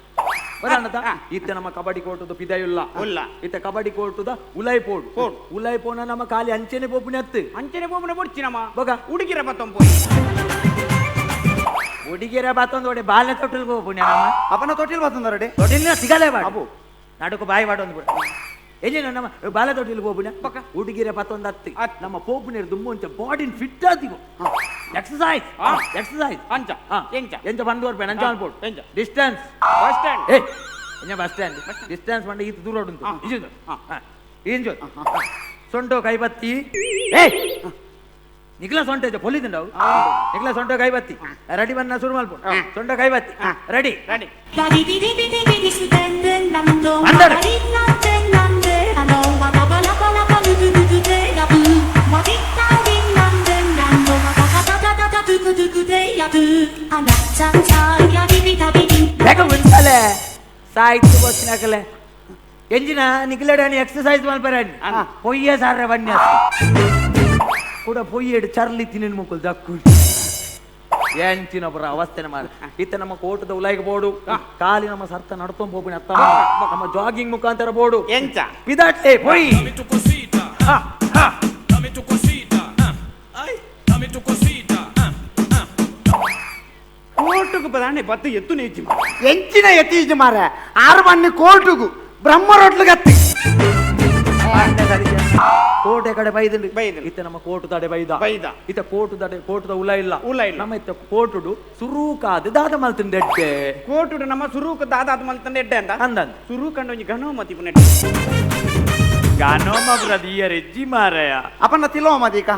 ಬರಣ್ಣತ ಇತ್ತೆ ನಮ್ಮ ಕಬಡ್ಡಿ ಕೋರ್ಟುದ ಪಿದಯುಲ್ಲ ಉಲ್ಲ ಇತ್ತೆ ಕಬಡ್ಡಿ ಕೋರ್ಟುದ ಉಲೈ ಪೋಡು ಉಲೈ ಪೋನ ನಮ್ಮ ಕಾಲಿ ಅಂಚೆನೆ ಪೋಪುನೆ ಅತ್ತು ಅಂಚನೆ ಪೋಪುನೆ ಬೊಡ್ಚಿನಮ್ಮ ಬೊಗ ಹುಡುಗಿರ ಬತ್ತಂ ಪೋಯಿ ಹುಡುಗಿರ ಬಾತೊಂದು ಒಡೆ ಬಾಲ್ಯ ತೊಟ್ಟಿಲ್ ಪೋಪುನೆ ನಮ್ಮ ಅಪ್ಪನ ತೊಟ್ಟಿಲ್ ಬತ್ತಂದರಡೆ ತೊಟ್ಟಿಲ್ನ ಸಿಗಲೇ ಬಾಬು ನಡುಕು ಬಾಯಿ ಬಾಡೊಂದು ಬಿಡ ಎಲ್ಲಿ ನಮ್ಮ ಬಾಲ ತೊಟ್ಟಿಲ್ ಪೋಪುನೆ ಹುಡುಗಿರ ಬತ್ತೊಂದು ಅತ್ತು ನಮ್ಮ ಪೋಪುನೆ ದುಮ್ಮು ಅಂಚ ಬಾಡಿನ್ ಫಿಟ್ ಆದಿಗು ಎಕ್ಸರ್ಸೈಸ್ ಎಕ್ಸರ್ಸೈಸ್ ಅಂಚ ಎಂಚ ಎಂಚ ಬಂದೋರ್ ಬೇಡ ಅಂಚ ಅನ್ಪೋಡು ಎಂಚ ಡಿಸ್ಟೆನ್ಸ್ ಬಸ್ ಸ್ಟ್ಯಾಂಡ್ ಏ ಎಂಚ ಬಸ್ ಸ್ಟ್ಯಾಂಡ್ ಡಿಸ್ಟೆನ್ಸ್ ಮಂಡ ಈತ ದೂರ ಉಂಟು ಇಜುದು ಇಂಜು ಸೊಂಟೋ ಕೈಬತ್ತಿ ಏ ನಿಖಿಲ ಸೊಂಟ ಪೊಲಿದಿಂಡವು ನಿಖಿಲ ಸೊಂಟ ಕೈಬತ್ತಿ ರೆಡಿ ಬನ್ನ ಶುರು ಮಲ್ಪು ಸೊಂಟ ಕೈಬತ್ತಿ ರೆಡಿ ರೆಡಿ ಬೇಗ ಉಂಟಲೆ ಸಾಯ್ತು ಗೊತ್ತಿನಾಕಲೆ ಎಂಜಿನ ನಿಖಿಲಡಾನಿ ಎಕ್ಸರ್ಸೈಸ್ ಮಲ್ಪರಾಣಿ ಪೊಯ್ಯ ಸಾರ ಬನ್ನಿ ಕೂಡ ಪೊಯ್ಯಡು ಚರ್ಲಿ ತಿನ್ನ ಮುಕ್ಕಲು ದಕ್ಕು ಎಂಚಿನ ಬರ ಅವಸ್ಥೆನ ಮಾಡ ಇತ್ತ ನಮ್ಮ ಕೋಟದ ಉಲಾಯಿಗೆ ಬೋಡು ಕಾಲಿ ನಮ್ಮ ಸರ್ತ ನಡ್ಕೊಂಡ್ ಹೋಗ್ಬಿನ ಅತ್ತ ನಮ್ಮ ಜಾಗಿಂಗ್ ಮುಖಾಂತರ ಬೋಡು ಎಂಚ ಪಿದಾಟೆ ಪೊಯ್ ಕೋರ್టుకు పదాన్ని బత్తు ఎత్తు నేర్చి ಎಂಚಿನ ಎತ್ತೀಜು ಮಾರ ಆರು ಬನ್ನಿ ಕೋರ್ಟುಗು ಬ್ರಹ್ಮ ರೊಟ್ಲು ಗತ್ತಿ ಕೋಟೆ ಕಡೆ ಬೈದಂಡು ಬೈದಂಡು. ಇತ್ತ ನಮ್ಮ ಕೋಟು ತಡೆ ಬೈದ ಬೈದ. ಇತ್ತ ಕೋಟುದ ಉಲ ಇಲ್ಲ ಉಲ ಇಲ್ಲ. ನಮ್ಮ ಇತ್ತ ಕೋಟುಡು ಸುರೂಕಾದ ದಾದ ಮಲ್ತಿಂದ ಎಡ್ಡೆ కోర్టుడు నమ్మ సురుకు దాదాపు మల్తం데 ఎడ్డే అంత ಅಂದಂದು సురుకండు ಒಂಜಿ ಗಣೋಮತಿ ಪುನೆಟ್ ಗಾನೋಮ ಬ್ರದಿಯರ್ ಎಜ್ಜಿ ಮಾರಯ ಅಪ್ಪನ ತಿಲೋ ಮದೀಕ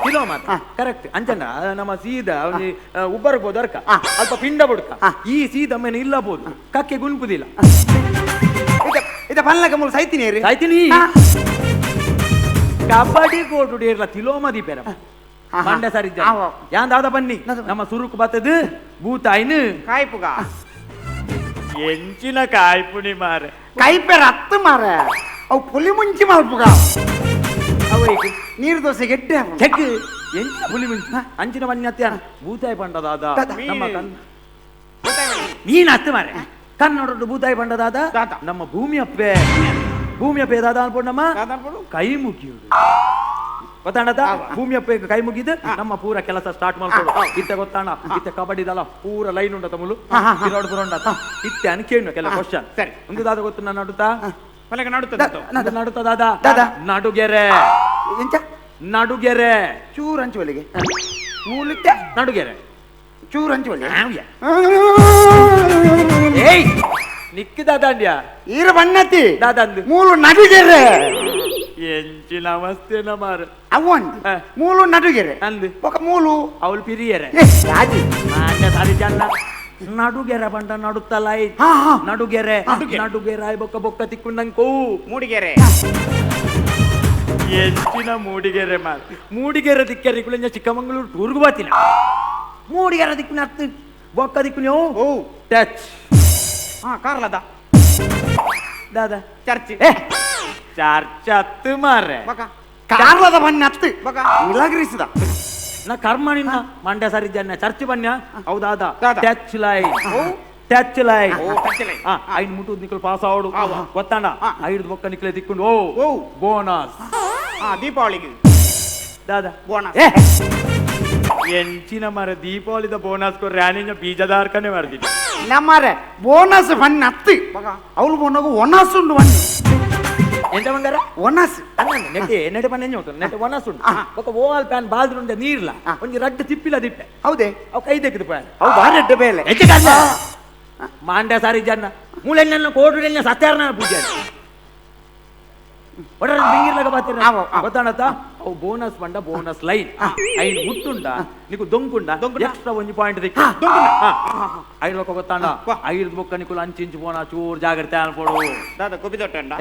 ಕಿಲೋ ಮಾತ್ರ ಕರೆಕ್ಟ್ ಅಂಚನ ನಮ್ಮ ಸೀದ ಉಬ್ಬರ್ಬೋದು ಅರ್ಕ ಅಲ್ಪ ಪಿಂಡ ಬುಡ್ಕ ಈ ಸೀದ ಮೇಲೆ ಇಲ್ಲಬಹುದು ಕಕ್ಕೆ ಗುನ್ಪುದಿಲ್ಲ ಇದ ಪಲ್ಲಕ ಮೂಲ ಸೈತಿನಿ ರೀ ಆಯ್ತೀನಿ ಕಬಡ್ಡಿ ಕೋಟು ಡೇರ್ಲ ತಿಲೋಮದಿ ಪೆರ ಮಂಡ್ಯ ಸರಿ ಯಾನ್ ದಾದ ಬನ್ನಿ ನಮ್ಮ ಸುರುಕು ಬತ್ತದು ಬೂತಾಯ್ನು ಕಾಯ್ಪುಗ ಎಂಚಿನ ಕಾಯ್ಪುಣಿ ಮಾರೆ ಕೈಪೆ ರತ್ತು ಮಾರ ಅವು ಪುಲಿ ಮುಂಚಿ ಮಲ್ಪುಗ ಅವೈಕು ನೀರು ದೋಸೆ ಗೆಡ್ಡೆ ಚೆಕ್ ಎಂಚಿನ ಪುಲಿ ಮುಂಚಿ ಅಂಚಿನ ಬನ್ನಿ ಅತ್ಯಾನ ಬೂತಾಯಿ ಪಂಡದಾದ ನಮ್ಮ ನೀನ್ ಹತ್ತು ಮಾರೆ ಕನ್ನಡ ಬೂತಾಯಿ ಪಂಡದಾದ ನಮ್ಮ ಭೂಮಿ ಅಪ್ಪೆ ದಾದ ಅನ್ಕೊಂಡು ನಮ್ಮ ಕೈ ಮುಗಿಯುವುದು ಗೊತ್ತಾಣದ ಭೂಮಿ ಅಪ್ಪೆ ಕೈ ಮುಗಿದು ನಮ್ಮ ಪೂರ ಕೆಲಸ ಸ್ಟಾರ್ಟ್ ಮಾಡ್ಕೊಡು ಇತ್ತೆ ಗೊತ್ತಾಣ ಇತ್ತೆ ಕಬಡ್ಡಿದಲ್ಲ ಪೂರ ಲೈನ್ ಉಂಡ ತಮುಲು ಕಿರೋಡ್ ಬುರೋಂಡ ಇತ್ತೆ ಅನ್ಕೇನು ಕೆಲ ಕ್ವಶನ್ ಸರಿ ಒಂದು ದಾದ ಗೊತ್ತು ನಾನು ನಡುತ್ತಾ ಪಲ್ಲಕ ನಡುತ್ತ ದಾದ ನಡುಗೆರೆ ಎಂಚ ನಡುಗೆರೆ ಚೂರು ಹಂಚು ಒಲಿಗೆ ಮೂಲಿತ್ತೆ ನಡುಗೆರೆ ಚೂರು ಹಂಚು ಒಲಿ ಏಯ್ ನಿಕ್ಕಿ ದಾದಾಂಡ್ಯ ಈರ ಬಣ್ಣತಿ ದಾದಂದು ಮೂಲು ನಡುಗೆರೆ ಎಂಚಿನ ಅವಸ್ಥೆನ ಮಾರ ಅವೊಂದು ಮೂಲು ನಡುಗೆರೆ ಅಂದು ఒక ಮೂಲು ಅವಳು ಪಿರಿಯರೆ ರಾಜಿ ಸಾರಿ ಜನ ನಡುಗೆರೆ ಬಂಡ ನಡುತ್ತಲ್ಲ ನಡುಗೆರೆ ನಡುಗೆರೆ ಬೊಕ್ಕ ಬೊಕ್ಕ ತಿಕ್ಕೊಂಡಂಕೋ ಮೂಡಿಗೆರೆ ಎಂಚಿನ ಮೂಡಿಗೆರೆ ಮಾರ ಮೂಡಿಗೆರೆ ದಿಕ್ಕರೆ ಕುಳಿಂಜ ಚಿಕ್ಕಮಂಗಳೂರು ಟೂರ್ಗು ಬಾತಿನ ಮೂಡಿಗೆರೆ ದಿಕ್ಕಿನ ಹತ್ತು ಬೊಕ್ಕ ದಿಕ್ಕು ನೀವು ಟಚ್ ಕಾರ್ಲದ ದಾದ ಚರ್ಚ್ ಚರ್ಚ್ ಹತ್ತು ಮಾರ್ರೆ ಕಾರ್ಲದ ಬಣ್ಣ ಹತ್ತು ನಿಲಗರಿಸಿದ ನಾ ಕರ್ಮಣಿನ ಮಂಡ್ಯ ಸರಿ ಜನ ಚರ್ಚ್ ಬನ್ಯ ಹೌದಾದ ಟಚ್ ಲೈನ್ ಟಚ್ ಲೈನ್ ಐದು ಮುಟ್ಟುದು ನಿಕ್ಕಲು ಪಾಸ್ ಆವಡು ಗೊತ್ತಾಂಡ ಐದು ಬೊಕ್ಕ ನಿಕ್ಕಲೆ ತಿಕ್ಕೊಂಡು ಓ ಬೋನಸ್ ದೀಪಾವಳಿಗೆ ದಾದ ಬೋನಸ್ ಎಂಚಿನ ಮರ ದೀಪಾವಳಿದ ಬೋನಸ್ ಕೊರ್ರೆ ಆನಿನ ಬೀಜದಾರ್ಕನೆ ಮಾಡ್ದಿನಿ ನಮ್ಮರೆ ಬೋನಸ್ ಬಣ್ಣ ಹತ್ತು ಅವಳು ಬೋನಗು ಒನಸ್ ಉಂಡು ಬಣ್ಣ ಎಂತ ಬಂಗಾರ ಒನಸ್ ನೆಟ್ಟೆ ಬಣ್ಣ ಉಂಟು ನೆಟ್ಟೆ ಒನಸ್ ಉಂಟು ఒక ಓವಲ್ ಪ್ಯಾನ್ ಬಾಲ್ದ್ರುಂಡೆ ನೀರ್ಲ ಒಂಜಿ ರಡ್ಡು ತಿಪ್ಪಿಲ ದಿಪ್ಪೆ ಹೌದೇ ಅವು ಕೈ ತೆಗೆದು ಪ್ಯಾನ್ ಅವು ಬಾರಿ ಅಡ್ಡ ಬೇಲೆ ಮಾಂಡ್ಯ ಸಾರಿ ಜನ ಮೂಲೆಲ್ಲ ಕೋಟುಡೆಲ್ಲ ಸತ್ಯಾರನ ಪೂಜೆ ಒಡ್ರ ಬಿಂಗಿರ್ಲಾಗ ಬರ್ತೀರ ಗೊತ್ತಾಣತ್ತ ಅವು ಬೋನಸ್ ಬಂಡ ಬೋನಸ್ ಲೈನ್ ಐದು ಮುಟ್ಟುಂಡ ನಿಕು ದೊಂಕುಂಡ ಎಕ್ಸ್ಟ್ರಾ ಒಂಜಿ ಪಾಯಿಂಟ್ ದಿಕ್ಕ ಐದು ಬೊಕ್ಕ ಗೊತ್ತಾಂಡ ಐದು ಬೊಕ್ಕ ನಿಕುಲು ಅಂಚಿಂಚು ಪೋನ ಚೂರು ಜಾಗ್ರತೆ ಅನ್ಪೋಡು ದಾದ ಕುಪಿದೊಟ್ಟಂಡ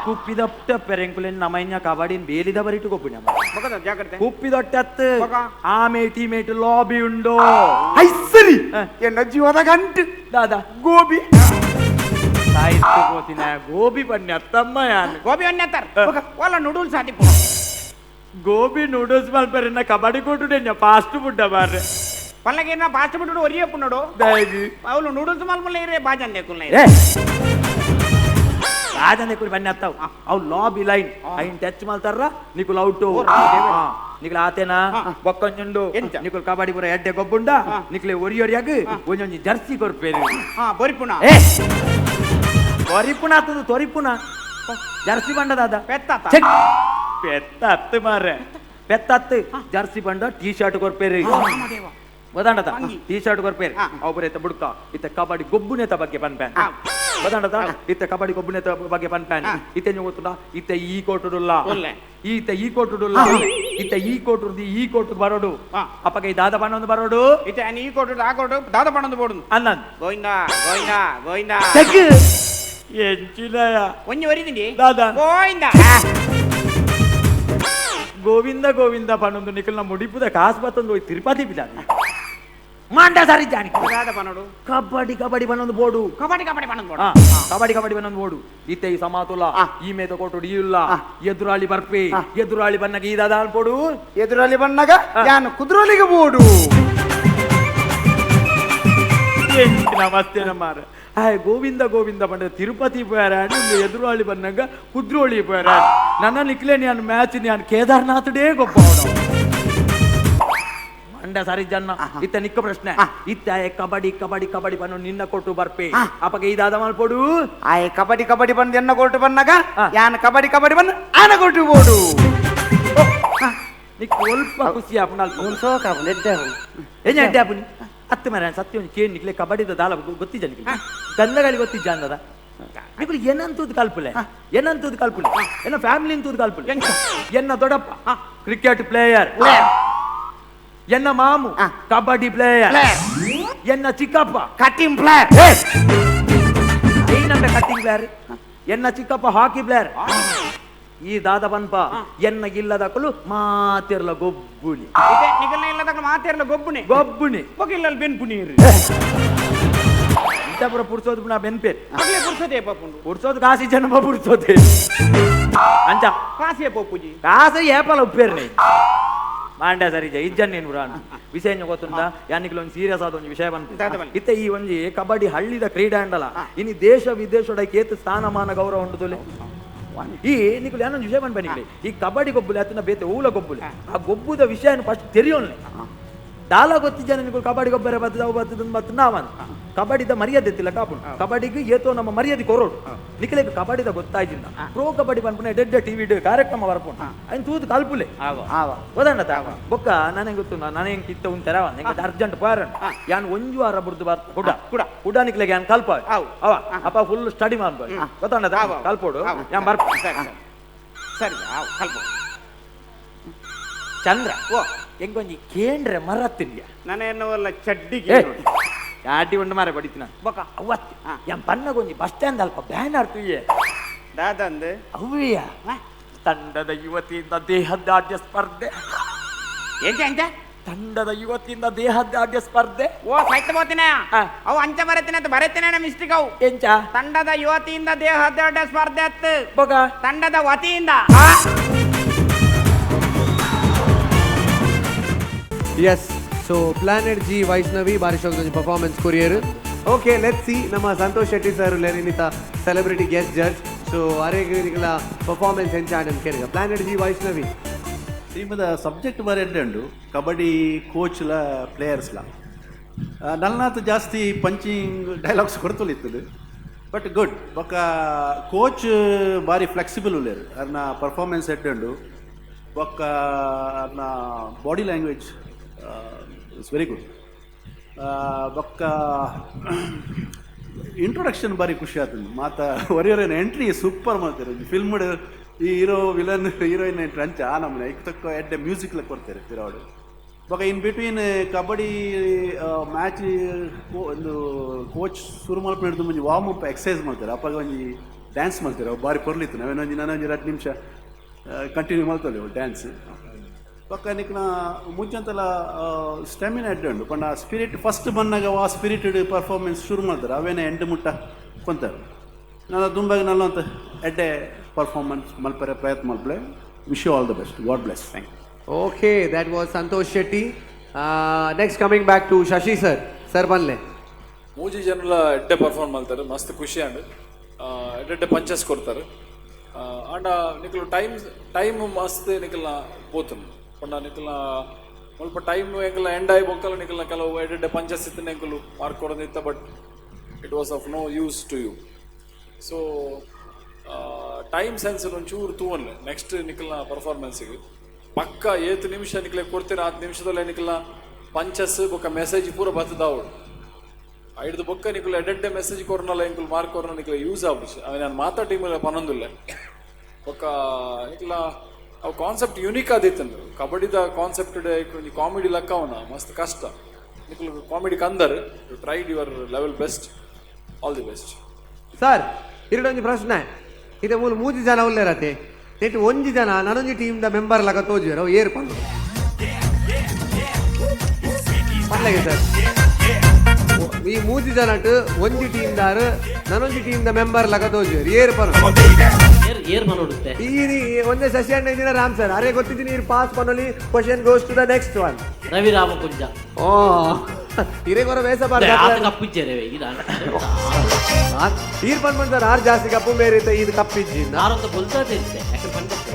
ಕುಪ್ಪಿದೊಟ್ಟ ಪೆರೆಂಕುಲೆನ್ ನಮೈನ್ಯ ಕಬಡಿನ್ ಬೇಲಿದ ಬರಿಟು ಕೊಪ್ಪುಣ್ಯ ಬಕದ ಜಾಗ್ರತೆ ಕುಪ್ಪಿದೊಟ್ಟತ್ತು ಆ ಮೇಟಿ ಲಾಬಿ ಉಂಡೋ ಐಸರಿ ಎನ್ನ ಜೀವದ ಗಂಟು ದಾದಾ ಗೋಬಿ ಸಾಯ್ತು ಪೋತಿನ ಗೋಬಿ ಬನ್ನಿ ಅತ್ತಮ್ಮ ಯಾನು ಗೋಬಿ ಒನ್ನೆತ್ತರ ಒಲ್ಲ ನೂಡಲ್ಸ್ ಆದಿ ಗೋಬಿ ನೂಡಲ್ಸ್ ಮಲ್ಪರೆನ್ನ ಕಬಡ್ಡಿ ಕೊಟ್ಟು ಫಾಸ್ಟ್ ಫುಡ್ ಬಾರ್ರೆ ಪಲ್ಲಗೇನ ಫಾಸ್ಟ್ ಫುಡ್ ಒರಿಯಪ್ಪು ನೋಡು ಅವಳು ನೂಡಲ್ಸ್ ಮಲ್ಮಲ್ಲ ಇರೇ ಬಾಜನ್ ದೇಕುಲ್ನ ರಾಜನೆ ಕುಡಿ ಬನ್ನಿ ಅತ್ತವ್ ಅವ್ ಲಾಬಿ ಲೈನ್ ಐನ್ ಟಚ್ ಮಾಡ್ತಾರ ನಿಕುಲ್ ಔಟು ನಿಕುಲ್ ಆತೇನಾ ಬೊಕ್ಕೊಂಜುಂಡು ನಿಕುಲ್ ಕಬಡ್ಡಿ ಪೂರ ಎಡ್ಡೆ ಗೊಬ್ಬುಂಡ ನಿಕುಲೆ ಒರಿಯೊರಿಯಾಗ ಒಂಜೊಂಜಿ ಜರ್ಸಿ ಕೊರ್ಪೇರು ಬರಿಪುಣ ಬರಿಪುಣ ಆತದು ತೊರಿಪುಣ ಜರ್ಸಿ ಬಂಡ ದಾದ ಪೆತ್ತ ಮಾರ್ರೆ ಪೆತ್ತ ಜರ್ಸಿ ಬಂಡ ಟೀ ಶರ್ಟ್ ಕೊರ್ಪೇರು ಗೊತ್ತಾಂಡದ ಟೀ ಶರ್ಟ್ ಕೊರ್ಪೇರು ಒಬ್ಬರೈತ ಬುಡ್ಕ ಇತ್ತ ಕಬಡ್ಡಿ ಗೊಬ್ಬುನೇತ ಬಗ್ಗೆ ಪನ್ಪ್ಯಾನ್ ಗೊತ್ತಾಂಡದ ಇತ್ತ ಕಬಡ್ಡಿ ಗೊಬ್ಬುನೇತ ಬಗ್ಗೆ ಪನ್ಪ್ಯಾನ್ ಇತ್ತೆ ಗೊತ್ತುಂಡ ಇತ್ತ ಈ ಕೋಟುಡುಲ್ಲ ಈತ ಈ ಕೋಟುಡುಲ್ಲ ಇತ್ತ ಈ ಕೋಟುರ್ದಿ ಈ ಕೋಟು ಬರೋಡು ಅಪ್ಪಗೆ ಈ ದಾದ ಬಣ್ಣೊಂದು ಬರೋಡು ಇತ್ತ ಈ ಕೋಟು ಆ ಕೋಟು ದಾದ ಬಣ್ಣೊಂದು ಬೋಡು ಅನ್ನನ್ ಗೋವಿಂದ ಗೋವಿಂದ ಗೋವಿಂದ ಎಂಚಿನಯ ಒಂಜಿ ಒರಿದಿಂಡಿ ದಾದ ಗೋವಿಂದ ಗೋವಿಂದ ಗೋವಿಂದ ಪನ್ನೊಂದು ನಿಖಲ್ನ ಮುಡಿಪುದ ಕಾಸು ಬತ್ತೊಂದು ತಿರುಪತಿ ಬಿದ್ದಾನೆ ಮಾಂಡ ಸಾರಿ ಜಾನಿ ಕಬಡ್ಡಿ ಬನ್ನೊಂದು ಬೋಡು ಕಬಡ್ಡಿ ಬಣ್ಣೊಂದು ಬೋಡು ಕಬಡ್ಡಿ ಬನ್ನೊಂದು ಬೋಡು ಇತ್ತೆ ಈ ಸಮಾತುಲ ಈ ಮೇತ ಕೊಟ್ಟು ಇಲ್ಲ ಎದುರಾಳಿ ಬರ್ಪೆ ಎದುರಾಳಿ ಬನ್ನಗ ಈ ದಾದ ಅನ್ಪೋಡು ಎದುರಲ್ಲಿ ಬಣ್ಣಗ ಯಾನು ಕುದ್ರೋಲಿಗೆ ಬೋಡು ನಮಸ್ತೆ ನಮ್ಮಾರ ಹಾಯ್ ಗೋವಿಂದ ಗೋವಿಂದ ಬಂದ ತಿರುಪತಿ ಪೋಯಾರಾಡಿ ಎದುರಾಳಿ ಬನ್ನಗ ಕುದ್ರೋಳಿ ಪೋಯಾರಾಡಿ ನನ್ನ ನಿಕ್ಲೆ ನಾನು ಮ್ಯಾಚ್ ನಾನು ಕೇದಾರ್ನಾಥ್ ಡೇ ಗೊಬ್ಬ ಮಂಡ ಸಾರಿ ಜನ್ನ ಇತ್ತ ನಿಕ್ಕ ಪ್ರಶ್ನೆ ಇತ್ತ ಕಬಡ್ಡಿ ಬನ್ನು ನಿನ್ನ ಕೊಟ್ಟು ಬರ್ಪೆ ಅಪ್ಪಗೆ ಇದಾದ ಮಲ್ಪೋಡು ಆಯ್ ಕಬಡ್ಡಿ ಬಂದು ಎನ್ನ ಕೊಟ್ಟು ಬನ್ನಗ ಯಾನು ಕಬಡ್ಡಿ ಬಂದು ಆನ ಕೊಟ್ಟು ಬೋಡು ನಿಕ್ ಸ್ವಲ್ಪ ಖುಷಿ ಆಪುನ ಏನ್ ಎಡ್ಡೆ ಆಪುನಿ ಅತ್ತೆ ಮರ ಸತ್ಯ ಒಂದು ಕೇಳಿ ನಿಕ್ಲೆ ಕಬಡ್ಡಿದ ದಾಲ ಗೊತ್ತಿದ್ದ ನಿಕ್ಲೆ ಗಂಧಗಾಳಿ ಗೊತ್ತಿದ್ದ ಅಂದದ ನಿಕ್ಲೆ ಏನಂತದ್ದು ಕಲ್ಪುಲೆ ಏನ ಫ್ಯಾಮಿಲಿ ಅಂತದ್ದು ಕಲ್ಪುಲೆ ಎನ್ನ ದೊಡ್ಡಪ್ಪ ಕ್ರಿಕೆಟ್ ಪ್ಲೇಯರ್ ಎನ್ನ ಮಾಮು ಕಬಡ್ಡಿ ಪ್ಲೇಯರ್ ಎನ್ನ ಚಿಕ್ಕಪ್ಪ ಕಟ್ಟಿಂಗ್ ಪ್ಲೇಯರ್ ಏನಂತ ಕಟ್ಟಿಂಗ್ ಪ್ಲೇಯರ್ ಎನ್ನ ಚಿಕ್ಕಪ್ಪ ಹಾಕಿ ಪ್ಲೇಯರ್ ಈ ದಾದ ಬನ್ಪ ಎನ್ನ ಇಲ್ಲದಕ್ಕಲು ಮಾತಿರ್ಲ ಗೊಬ್ಬುನಿ ನಿಗಲ್ನ ಇಲ್ಲದಕ್ಕ ಮಾತಿರ್ಲ ಗೊಬ್ಬುನಿ ಬೊಕಿಲ್ಲಲ್ ಬೆನ್ಪುನಿ ಇಂತಪುರ ಪುರ್ಸೋದು ಪುನಃ ಬೆನ್ಪೇರ್ ಪುರ್ಸೋದೆ ಪಪ್ಪುಂಡು ಪುರ್ಸೋದು ಕಾಸಿ ಜನ ಪುರ್ಸೋದೆ ಅಂಚ ಕಾಸಿಯ ಪಪ್ಪುಜಿ ಕಾಸ ಏಪಲ ಉಪ್ಪೇರ್ನೆ ಮಾಂಡ್ಯ ಸರಿ ಇಜ್ಜನ್ನೇನು ಪುರಾಣ ವಿಷಯ ಗೊತ್ತುಂಟ ಯಾನಿಕ್ಲ ಒಂದು ಸೀರಿಯಸ್ ಆದ ಒಂದು ವಿಷಯ ಬಂತು ಇತ್ತ ಈ ಒಂಜಿ ಕಬಡ್ಡಿ ಹಳ್ಳಿದ ಕ್ರೀಡಾ ಅಂಡಲ ಇನ್ನು ದೇಶ ವಿದೇಶದ ಕೇತು ಸ್ಥಾನಮಾನ ಗೌರವ ಉಂಟುದುಲೆ ಈ ನಿಕುಲು ಏನೊಂದು ವಿಷಯ ಬನ್ನಿ ಈ ಕಬಡ್ಡಿ ಗೊಬ್ಬುಲೆ ಅತನ ಬೇತೆ ಊಲ ಗೊಬ್ಬುಲೆ ಆ ಗೊಬ್ಬುದ ವಿಷಯ ಫಸ್ಟ್ ತೆರಿಯೋನ್ಲೆ ದಾಲ ಗೊತ್ತಿದ್ದಾನೆ ನಿಕುಲು ಕಬಡ್ಡಿ ಗೊಬ್ಬರ ಬರ್ತದ ಮತ್ತು ನಾವನ್ ಕಬಡ್ಡಿದ ಮರ್ಯಾದೆ ಎತ್ತಿಲ್ಲ ಕಾಪುಂಡು ಕಬಡ್ಡಿಗೆ ಏತೋ ನಮ್ಮ ಮರ್ಯಾದೆ ಕೊರೋಡು ನಿಖಿಲೆಗೆ ಕಬಡ್ಡಿದ ಗೊತ್ತಾಯ್ತಿಲ್ಲ ಪ್ರೋ ಕಬಡ್ಡಿ ಪನ್ಪುನ ಎಡ್ಡೆ ಟಿವಿ ಕಾರ್ಯಕ್ರಮ ಬರ್ಪುಂಡು ಅಯ್ನ ತೂತು ಕಲ್ಪುಲೆ ಗೊತ್ತಂಡ ಬೊಕ್ಕ ನನಗೆ ಗೊತ್ತು ನನಗೆ ಕಿತ್ತ ಉಂಟರ ನಂಗೆ ಅರ್ಜೆಂಟ್ ಪಾರ ಯಾನ್ ಒಂಜು ವಾರ ಬುಡ್ದು ಬರ್ತ ಕುಡ ನಿಖಿಲೆಗೆ ಯಾನ್ ಕಲ್ಪ ಅವ ಅಪ್ಪ ಫುಲ್ ಸ್ಟಡಿ ಮಾಡ್ಬೋದು ಗೊತ್ತಂಡ ಕಲ್ಪೋಡು ಯಾನ್ ಬರ್ಪ ಸರಿ ಕಲ್ಪ ಚಂದ್ರ ಓ ಹೆಂಗೊಂಜಿ ಕೇಂದ್ರ ಮರತ್ತಿದ್ಯ ನಾನೇನವಲ್ಲ ಚಡ್ಡಿಗೆ ಯಾಟಿ ಉಂಡು ಮಾರೆ ಬಡಿತಿನ ಬೊಕ ಅವತ್ತಿ ಯಾನ್ ಪನ್ನಗೊಂಜಿ ಬಸ್ ಸ್ಟ್ಯಾಂಡ್ ಅಲ್ಪ ಬ್ಯಾನರ್ ತುಯ್ಯೆ ದಾದಂದು ಅವ್ವಿಯ ತಂಡದ ಯುವತಿಯಿಂದ ದೇಹದಾಢ್ಯ ಸ್ಪರ್ಧೆ ಎಂತ ತಂಡದ ಯುವತಿಯಿಂದ ದೇಹದಾಢ್ಯ ಸ್ಪರ್ಧೆ ಓ ಸೈತ ಬೋತಿನ ಅವು ಅಂಚ ಬರತ್ತಿನ ಅಂತ ಬರತ್ತಿನ ಮಿಸ್ಟೇಕ್ ಅವು ಎಂಚ ತಂಡದ ಯುವತಿಯಿಂದ ದೇಹದಾಢ್ಯ ಸ್ಪರ್ಧೆ ಅತ್ತು ಬೊಕ ತಂಡದ ವತಿಯಿಂದ Yes, so Planet G Vaishnavi Barishok performance courier. Okay, let's see ನಮ್ಮ ಸಂತೋಷ್ ಶೆಟ್ಟಿ ಸರ್ ಲೆನಿನಿತ ಸೆಲೆಬ್ರಿಟಿ ಗೆಸ್ಟ್ ಜಡ್ಜ್. So ಆರೇಗಲ ಪರ್ಫಾರ್ಮೆನ್ಸ್ ಎಂಚಾಡನ್ ಕೇಳಿಗ ಪ್ಲಾನೆಟ್ ಜಿ ವೈಷ್ಣವಿ ಟೀಮದ ಸಬ್ಜೆಕ್ಟ್ ಬಾರಿ ಎಂಡು ಕಬಡ್ಡಿ ಕೋಚ್ಲ ಪ್ಲೇಯರ್ಸ್ಲ ನಲ್ನಾತ್ ಜಾಸ್ತಿ ಪಂಚಿಂಗ್ ಡೈಲಾಗ್ಸ್ ಕೊಡ್ತಲಿತ್ತದು ಬಟ್ ಗುಡ್ ಬೊಕ್ಕ ಕೋಚ್ ಬಾರಿ ಫ್ಲೆಕ್ಸಿಬಲ್ ಉಳ್ಳೇರು ಅರ್ನ ಪರ್ಫಾರ್ಮೆನ್ಸ್ ಎಡ್ಡು ಬೊಕ್ಕ ಅರ್ನ body language it's very good ಬೊಕ್ಕ ಇಂಟ್ರೊಡಕ್ಷನ್ ಬಾರಿ ಖುಷಿ ಆತಂದು ಮಾತ ಒರಿಯೊರೇನು ಎಂಟ್ರಿ ಸೂಪರ್ ಮಾಡ್ತಾರೆ ಫಿಲ್ಮ್ಡ್ ಈ ಹೀರೋ ವಿಲನ್ ಹೀರೋಯಿನ್ ಎಂಟ್ರಿ ಅಂಚ ನಮ್ಮನೆ ಈಗ ತಕ್ಕ ಎಡ್ಡೆ ಮ್ಯೂಸಿಕ್ಲ ಕೊಡ್ತಾರೆ ಪಿರಾವಡು ಬೊಕ ಇನ್ ಬಿಟ್ವೀನ್ ಕಬಡ್ಡಿ ಮ್ಯಾಚ್ ಒಂದು ಕೋಚ್ ಶುರು ಮಲ್ಪು ಹಿಡಿದು ಮುಂಜಿ ವಾರ್ಮ್ ಅಪ್ ಎಕ್ಸಸೈಸ್ ಮಾಡ್ತಾರೆ ಅಪ್ಪಾಗ ಒಂಜಿ ಡ್ಯಾನ್ಸ್ ಮಾಡ್ತಾರೆ ಅವು ಬಾರಿ ಪೊರ್ಲಿತ್ತು ನಾವೇನೊಂಜಿ ನನೊಂಜಿ 2 ನಿಮಿಷ ಕಂಟಿನ್ಯೂ ಮಾಡ್ತೇವೆ ಡ್ಯಾನ್ಸ್ ಪಕ್ಕ ನಿಕ್ನ ಮುಂಚಂತೆಲ್ಲ ಸ್ಟೆಮಿನಾ ಎಡ್ಡೆ ಉಂಡು ಪಂಡ ಸ್ಪಿರಿಟ್ ಫಸ್ಟ್ ಬಂದಾಗ ಆ ಸ್ಪಿರಿಟೆಡ್ ಪರ್ಫಾರ್ಮೆನ್ಸ್ ಶುರು ಮಾಡ್ತಾರೆ ಅವೇನೇ ಎಂಟು ಮುಟ್ಟ ಕೊಂತಾರೆ ನಾನು ದುಂಬಾಗ ನಲ್ಲಂತ ಎಡ್ಡೆ ಪರ್ಫಾರ್ಮೆನ್ಸ್ ಮಲ್ಪರೆ ಪ್ರಯತ್ನ ಮಲ್ಪಲೆ wish you all the best god bless thank you. Okay, that was Santosh Shetty. Next coming back to Shashi sir. Sir banle. ಮೂಜಿ ಜನಲ ಎಡ್ಡೆ ಪರ್ಫಾರ್ಮ್ ಮಾಡ್ತಾರೆ ಮಸ್ತ್ ಖುಷಿ ಅಂಡ್ ಎಡ್ಡೆ ಪಂಚಸ್ ಕೊಡ್ತಾರೆ ಅಂಡ ನಿಕಲು ಟೈಮ್ ಮಸ್ತ್ ನಿಕಲ್ನ ಪೋತುಂಡು ಪಂಡ ನಿಕಲ್ನ ಸ್ವಲ್ಪ ಟೈಮ್ ಎಂಕಲ್ನ ಎಂಡ್ ಆಗಿ ಬೊಕ್ಕಲ್ಲ ನಿಕಲ್ನ ಕೆಲವು ಎಡ್ಡೆ ಪಂಚಸ್ ಇತ್ತು ಎಂಕಲು ಮಾರ್ಕ್ ಕೊಡೋದಿತ್ತ but it was of no use to you so time sense ಒಂಚೂರು ತೂವನ್ಲೆ ನೆಕ್ಸ್ಟ್ ನಿಕಲ್ನ ಪರ್ಫಾರ್ಮೆನ್ಸಿಗೆ ಪಕ್ಕ 7 ನಿಮಿಷ ನಿಕ್ಲೆ ಕೊಡ್ತೀರ 10 ನಿಮಿಷದಲ್ಲ ನಿಕ್ಲ ಪಂಚಸ್ ಬೊಕ್ಕ ಮೆಸೇಜ್ ಪೂರ ಬತ್ತದಾವು ಐದು ಬೊಕ್ಕ ನಿಕ್ಲು ಎಡ್ಡೆ ಮೆಸೇಜ್ ಕೊರ್ನಲ್ಲ ಎಂಕುಲು ಮಾರ್ಕ್ ಕೊರ್ನ ನಿಕ್ಲ ಯೂಸ್ ಆಗ್ಬಿಟ್ಟು ಅವ ನಾನು ಮಾತಾ ಟೀಮಲ್ಲಿ ಪನ್ನೊಂದಿಲ್ಲ ಬೊಕ್ಕ ನಿಕ್ಲ ಅವು ಕಾನ್ಸೆಪ್ಟ್ ಯುನೀಕ್ ಆದಿತ್ತು ಕಬಡ್ಡಿದ ಕಾನ್ಸೆಪ್ಟ್ ಕಾಮಿಡಿ ಲೆಕ್ಕ ಅವನ ಮಸ್ತ್ ಕಷ್ಟ ನಿಕ್ಲು ಕಾಮಿಡಿ ಕಂದರ್ you tried your level best all the best sir ಇರಡೊಂದು ಪ್ರಶ್ನೆ ಇದು ಮೂಲ 3 ಜನ ಉಳ್ಳೇರತೆ ನೆಟ್ಟು 1 ಜನ ನನೊಂಜಿ ಟೀಮ್ದ ಮೆಂಬರ್ ಲಗ ತೋಜುವೆರು ಅವು ಏರ್ಕೊಂಡು ಪರ್ಲೆಗೆ ಸರ್ ಈ 3 ಜನಟ್ ಒಂಜಿ ಟೀಮ್ದಾರು ನನೊಂಜಿ ಟೀಮ್ದ ಮೆಂಬರ್ ಲಗ ತೋಜುವೆರು ಏರ್ ಮನೋಡುತ್ತೆ ಈ ಒಂದೇ ಸೆಷನ್ ಇದಿನ ರಾಮ್ ಸರ್ ಅರೆ ಗೊತ್ತಿದ್ದೀನಿ ಇರ್ ಪಾಸ್ ಪನ್ನೊಲಿ question goes to the next one Ravi Ramakunja ಓ ಇರೇಗೊರ ವೇಸ ಕಪ್ಪಿಚ್ಚೇರೆ ಈರ್ ಪನ್ಮನ್ ಸರ್ ಆರ್ ಜಾಸ್ತಿ ಕಪ್ಪು ಬೇರೆ ಇದು ಕಪ್ಪಿಜ್ಜಿ ಆರೊಂದು ಬೊಲ್ತಾತೆ ಯಾಕೆ ಪಂಡತ್ತೆ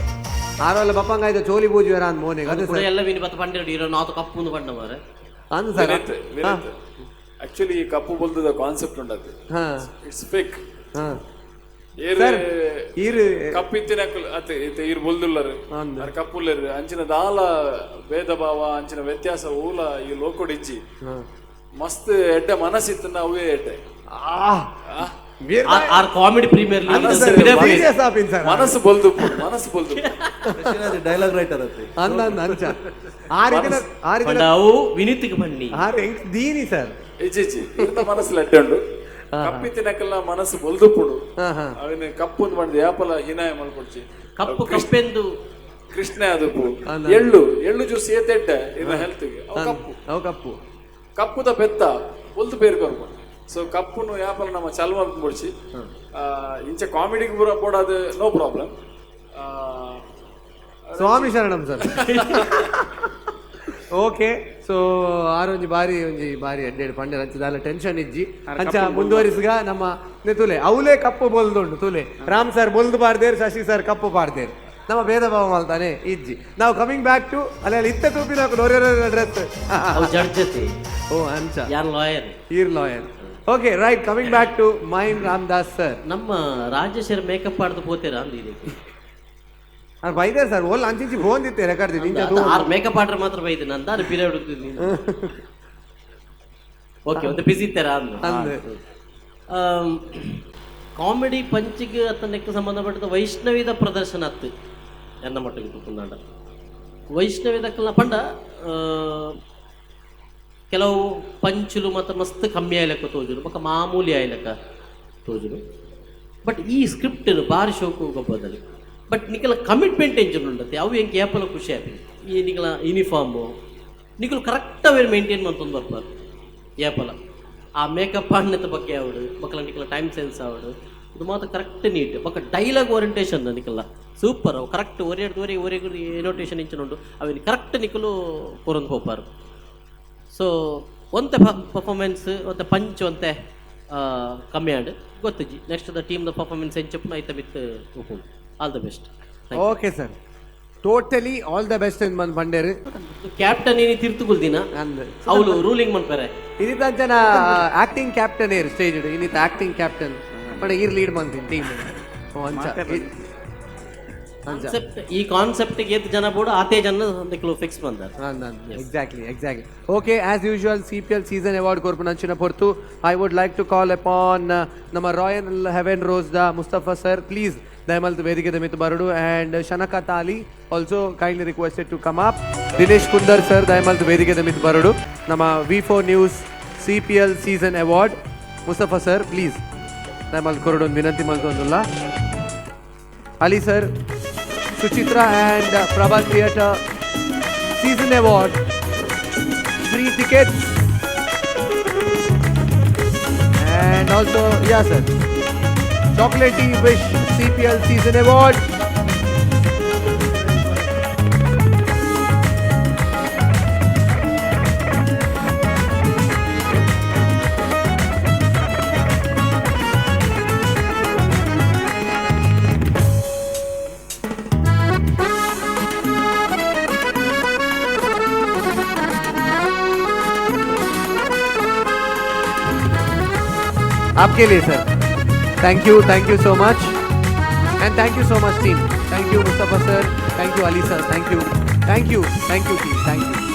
ಆರೋಲ್ಲ ಬಪ್ಪಂಗ ಆಯ್ತು ಚೋಲಿ ಬೂಜುವೆರ ಅಂದ್ ಮೋನಿಗೆ ಅದು ಕೂಡ ಎಲ್ಲ ವಿನಿ ಬತ್ತ ಪಂಡೆರಡು ಇರೋ ನಾತು ಕಪ್ಪು ಬಂಡ ಮಾರೆ ಅಂದ್ ಸರ್ ಆಕ್ಚುಲಿ ಈ ಕಪ್ಪು ಬೊಲ್ದದ ಕಾನ್ಸೆಪ್ಟ್ ಉಂಡದು ಇಟ್ಸ್ ಫೇಕ್ ಕಪ್ಪಿತ್ತಿನ ಈರ್ ಬೊಲ್ದುಲ್ಲರು ಕಪ್ಪುಲ್ಲರು ಅಂಚಿನ ದಾಲ ಭೇದ ಭಾವ ಅಂಚಿನ ವ್ಯತ್ಯಾಸ ಊಲ ಈ ಲೋಕೊಡಿಜ್ಜಿ ಮಸ್ತ್ ಎಡ್ಡೆ ಮನಸ್ಸಿತ್ತು ಅವೇ ಎಡ್ಡೆ ಆರ್ ಕಾಮಿಡಿ ಪ್ರೀಮಿಯರ್ ಮನಸ್ಸು ಬೊಲ್ದು ಡೈಲಾಗ್ ರೈಟರ್ ಅತ್ತೆ ಅವು ವಿನೀತಿಗೆ ಬನ್ನಿ ದೀನಿ ಸರ್ ಇಜ್ಜಿ ಮನಸ್ಸಲ್ಲಿ ಎಡ್ಡೆ ಉಂಡು ಕಪ್ಪಿತ್ತಿನಕ್ಕೆಲ್ಲ ಮನಸ್ಸು ಬೊಲ್ದುಪ್ಪುಡು ಅವನ ಕಪ್ಪು ಮಾಡಿದ ಯಾಪಲ ಹಿನಾಯ ಮಲ್ಕೊಡ್ಚಿ ಕಪ್ಪು ಕಪ್ಪೆಂದು ಕೃಷ್ಣ ಅದಪ್ಪು ಎಳ್ಳು ಜ್ಯೂಸ್ ಏತೆಡ್ಡೆ ಇನ್ನ ಹೆಲ್ತ್ಗೆ ಕಪ್ಪು ಕಪ್ಪುದ ಬೆತ್ತ ಬೊಲ್ದು ಬೇರೆ ಬರ್ಬೋದು ಸೊ ಕಪ್ಪುನು ಯಾಪಲ ನಮ್ಮ ಚಲ್ ಮಲ್ಕೊಡ್ಚಿ ಇಂಚ ಕಾಮಿಡಿಗೆ ಪೂರ ಬೋಡಾದು ನೋ ಪ್ರಾಬ್ಲಮ್ ಸ್ವಾಮಿ ಶರಣಂ ಸರ್ ಓಕೆ ಸೊ ಆರೊಂಜಿ ಬಾರಿ ಎಡ್ಡೆಡು ಪಂಡೆ ಅಂಚದಾಲ ಟೆನ್ಷನ್ ಇಜ್ಜಿ ಅಂಚ ಮುಂದುವರಿಸಿಗ ನಮ್ಮ ತುಲೆ ಅವಲೇ ಕಪ್ಪು ಬೊಲ್ದುಂಡು ತುಲೆ ರಾಮ್ ಸರ್ ಬೊಲ್ದು ಪಾಡ್ದೇರು ಶಶಿ ಸರ್ ಕಪ್ಪು ಪಾಡ್ದೇರು ನಮ್ಮ ಭೇದ ಭಾವ ಮಾಡ್ತಾನೆ ಇಜ್ಜಿ ನಾವು ಕಮಿಂಗ್ ಬ್ಯಾಕ್ ಟು ಅಲ್ಲಿ ಇತ್ತ ತೂಪಿ ನಾವು ಡ್ರೆಸ್ ಜಡ್ಜತಿ ಓ ಅಂಚ ಯಾರು ಲಾಯರ್ ಈರ್ lawyer okay right coming back to main Ramdas sir ನಮ್ಮ ರಾಜೇಶ್ವರ ಮೇಕಪ್ ಆಡ್ದು ಪೋತೇರ ಅಂದಿದೆ ಬೈದೆ ಸರ್ ಓಲ್ ಅಂಚಿಂಚಿ ಹೋಂದಿತ್ತೆ ರೆಕಾರ್ಡ್ ಆರ್ ಮೇಕಪ್ ಆಡ್ರೆ ಮಾತ್ರ ಬೈದೆ ನಂದಾರು ಪೀರಿಯಡ್ ಓಕೆ ಒಂದು ಬಿಸಿ ಇತ್ತಾರ ಅಂದ್ ಕಾಮಿಡಿ ಪಂಚಿಗೆ ಅತನಕ್ಕೆ ಸಂಬಂಧಪಟ್ಟ ವೈಷ್ಣವಿದ ಪ್ರದರ್ಶನ ಅತ್ತು ಎನ್ನ ಮಟ್ಟಿಗೆ ತುಕೊಂಡ ವೈಷ್ಣವಿದಕ್ಕೆಲ್ಲ ಪಂಡ ಕೆಲವು ಪಂಚುಲು ಮತ್ತು ಮಸ್ತ್ ಕಮ್ಮಿ ಆಯ್ಲಕ್ಕ ತೋಜುರು ಬೊಕ್ಕ ಮಾಮೂಲಿ ಆಯ್ಲಕ್ಕ ತೋಜುರು ಬಟ್ ಈ ಸ್ಕ್ರಿಪ್ಟ್ ಭಾರಿ ಶೋಕು ಗೊಬ್ಬದಲ್ಲಿ ಬಟ್ ನಿಕಲ ಕಮಿಟ್ಮೆಂಟ್ ಎಂಜನ್ ಉಂಡತ್ತೆ ಅವು ಹೆಂಗೆ ಏಪಲ ಖುಷಿ ಆಗ್ತದೆ ಈ ನಿಕಲ ಯೂನಿಫಾರ್ಮು ನಿಕಲು ಕರೆಕ್ಟ್ ಅವೇ ಮೇಂಟೈನ್ ಮಾಡ್ಕೊಂಡು ಬರ್ಬಾರ್ದು ಏಪಲ ಆ ಮೇಕಪ್ ಅನ್ನದ ಬಗ್ಗೆ ಅವಡು ಮಕ್ಕಳ ನಿಕಲ ಟೈಮ್ ಸೆನ್ಸ್ ಅವಡು ಇದು ಮಾತ್ರ ಕರೆಕ್ಟ್ ನೀಟ್ ಬೊಕ್ಕ ಡೈಲಾಗ್ ಓರಿಯಂಟೇಷನ್ ನಿಕಲ್ಲ ಸೂಪರ್ ಅವು ಕರೆಕ್ಟ್ ಒರೆಗೂ ಎನೋಟೇಷನ್ ಇಂಚನುಂಡು ಅವೇನು ಕರೆಕ್ಟ್ ನಿಕಲು ಕೊರಂದು ಹೋಗ್ಬಾರ್ದು ಸೊ ಒಂತೆ ಪರ್ಫಾರ್ಮೆನ್ಸ್ ಒಂತೆ ಪಂಚ್ ಒಂತೆ ಕಮ್ಮಿ ಆಡು ಗೊತ್ತಿಜ್ಜಿ ನೆಕ್ಸ್ಟ್ ದ ಟೀಮ್ದ ಪರ್ಫಾರ್ಮೆನ್ಸ್ ಎಂಚಪ್ಪು ಐತ ಬಿತ್ ಉಪ್ಪುಂಡು all the best okay sir totally all the best ಇನ್ ಬಂದ್ ಬಂಡೇರು ಕ್ಯಾಪ್ಟನ್ ಏನಿ ತಿರ್ತುಗುಲ್ದಿನ ಅವಳು ರೂಲಿಂಗ್ ಮಾಡ್ತಾರೆ ಇದಿತ್ತ ಅಂಚನ ಆಕ್ಟಿಂಗ್ ಕ್ಯಾಪ್ಟನ್ ಏರ್ ಸ್ಟೇಜ್ ಇನ್ನಿತ ಆಕ್ಟಿಂಗ್ ಕ್ಯಾಪ್ಟನ್ ಬಟ್ ಈರ್ ಲೀಡ್ ಬಂತೀನಿ ಟೀಮ್ ಅಂಚ ಈ ಕಾನ್ಸೆಪ್ಟ್ ಗೆ ಜನ ಬೋಡ ಆತೆ ಜನ ನಿಕ್ಲು ಫಿಕ್ಸ್ ಬಂದಾರ. Exactly. Okay, as usual, CPL season award korpunanchina portu. I would like to call upon nama Royal Heaven Rose da Mustafa sir, please. Dayamaltu vedike demitu barudu, and Shanaka Tali also kindly requested to come up. Dinesh Kundar sir, dayamaltu vedike demitu barudu. Nama V4 News CPL season award Mustafa sir, please. Dayamaltu korudu vinanti maltondulla. Ali sir, Suchitra and Prabha Theatre season award, free tickets, and also sir, Chocolatey Wish CPL season award. आपके लिए sir, thank you so much, and thank you so much team. Thank you Mustafa sir, thank you Ali sir, thank you team, thank you.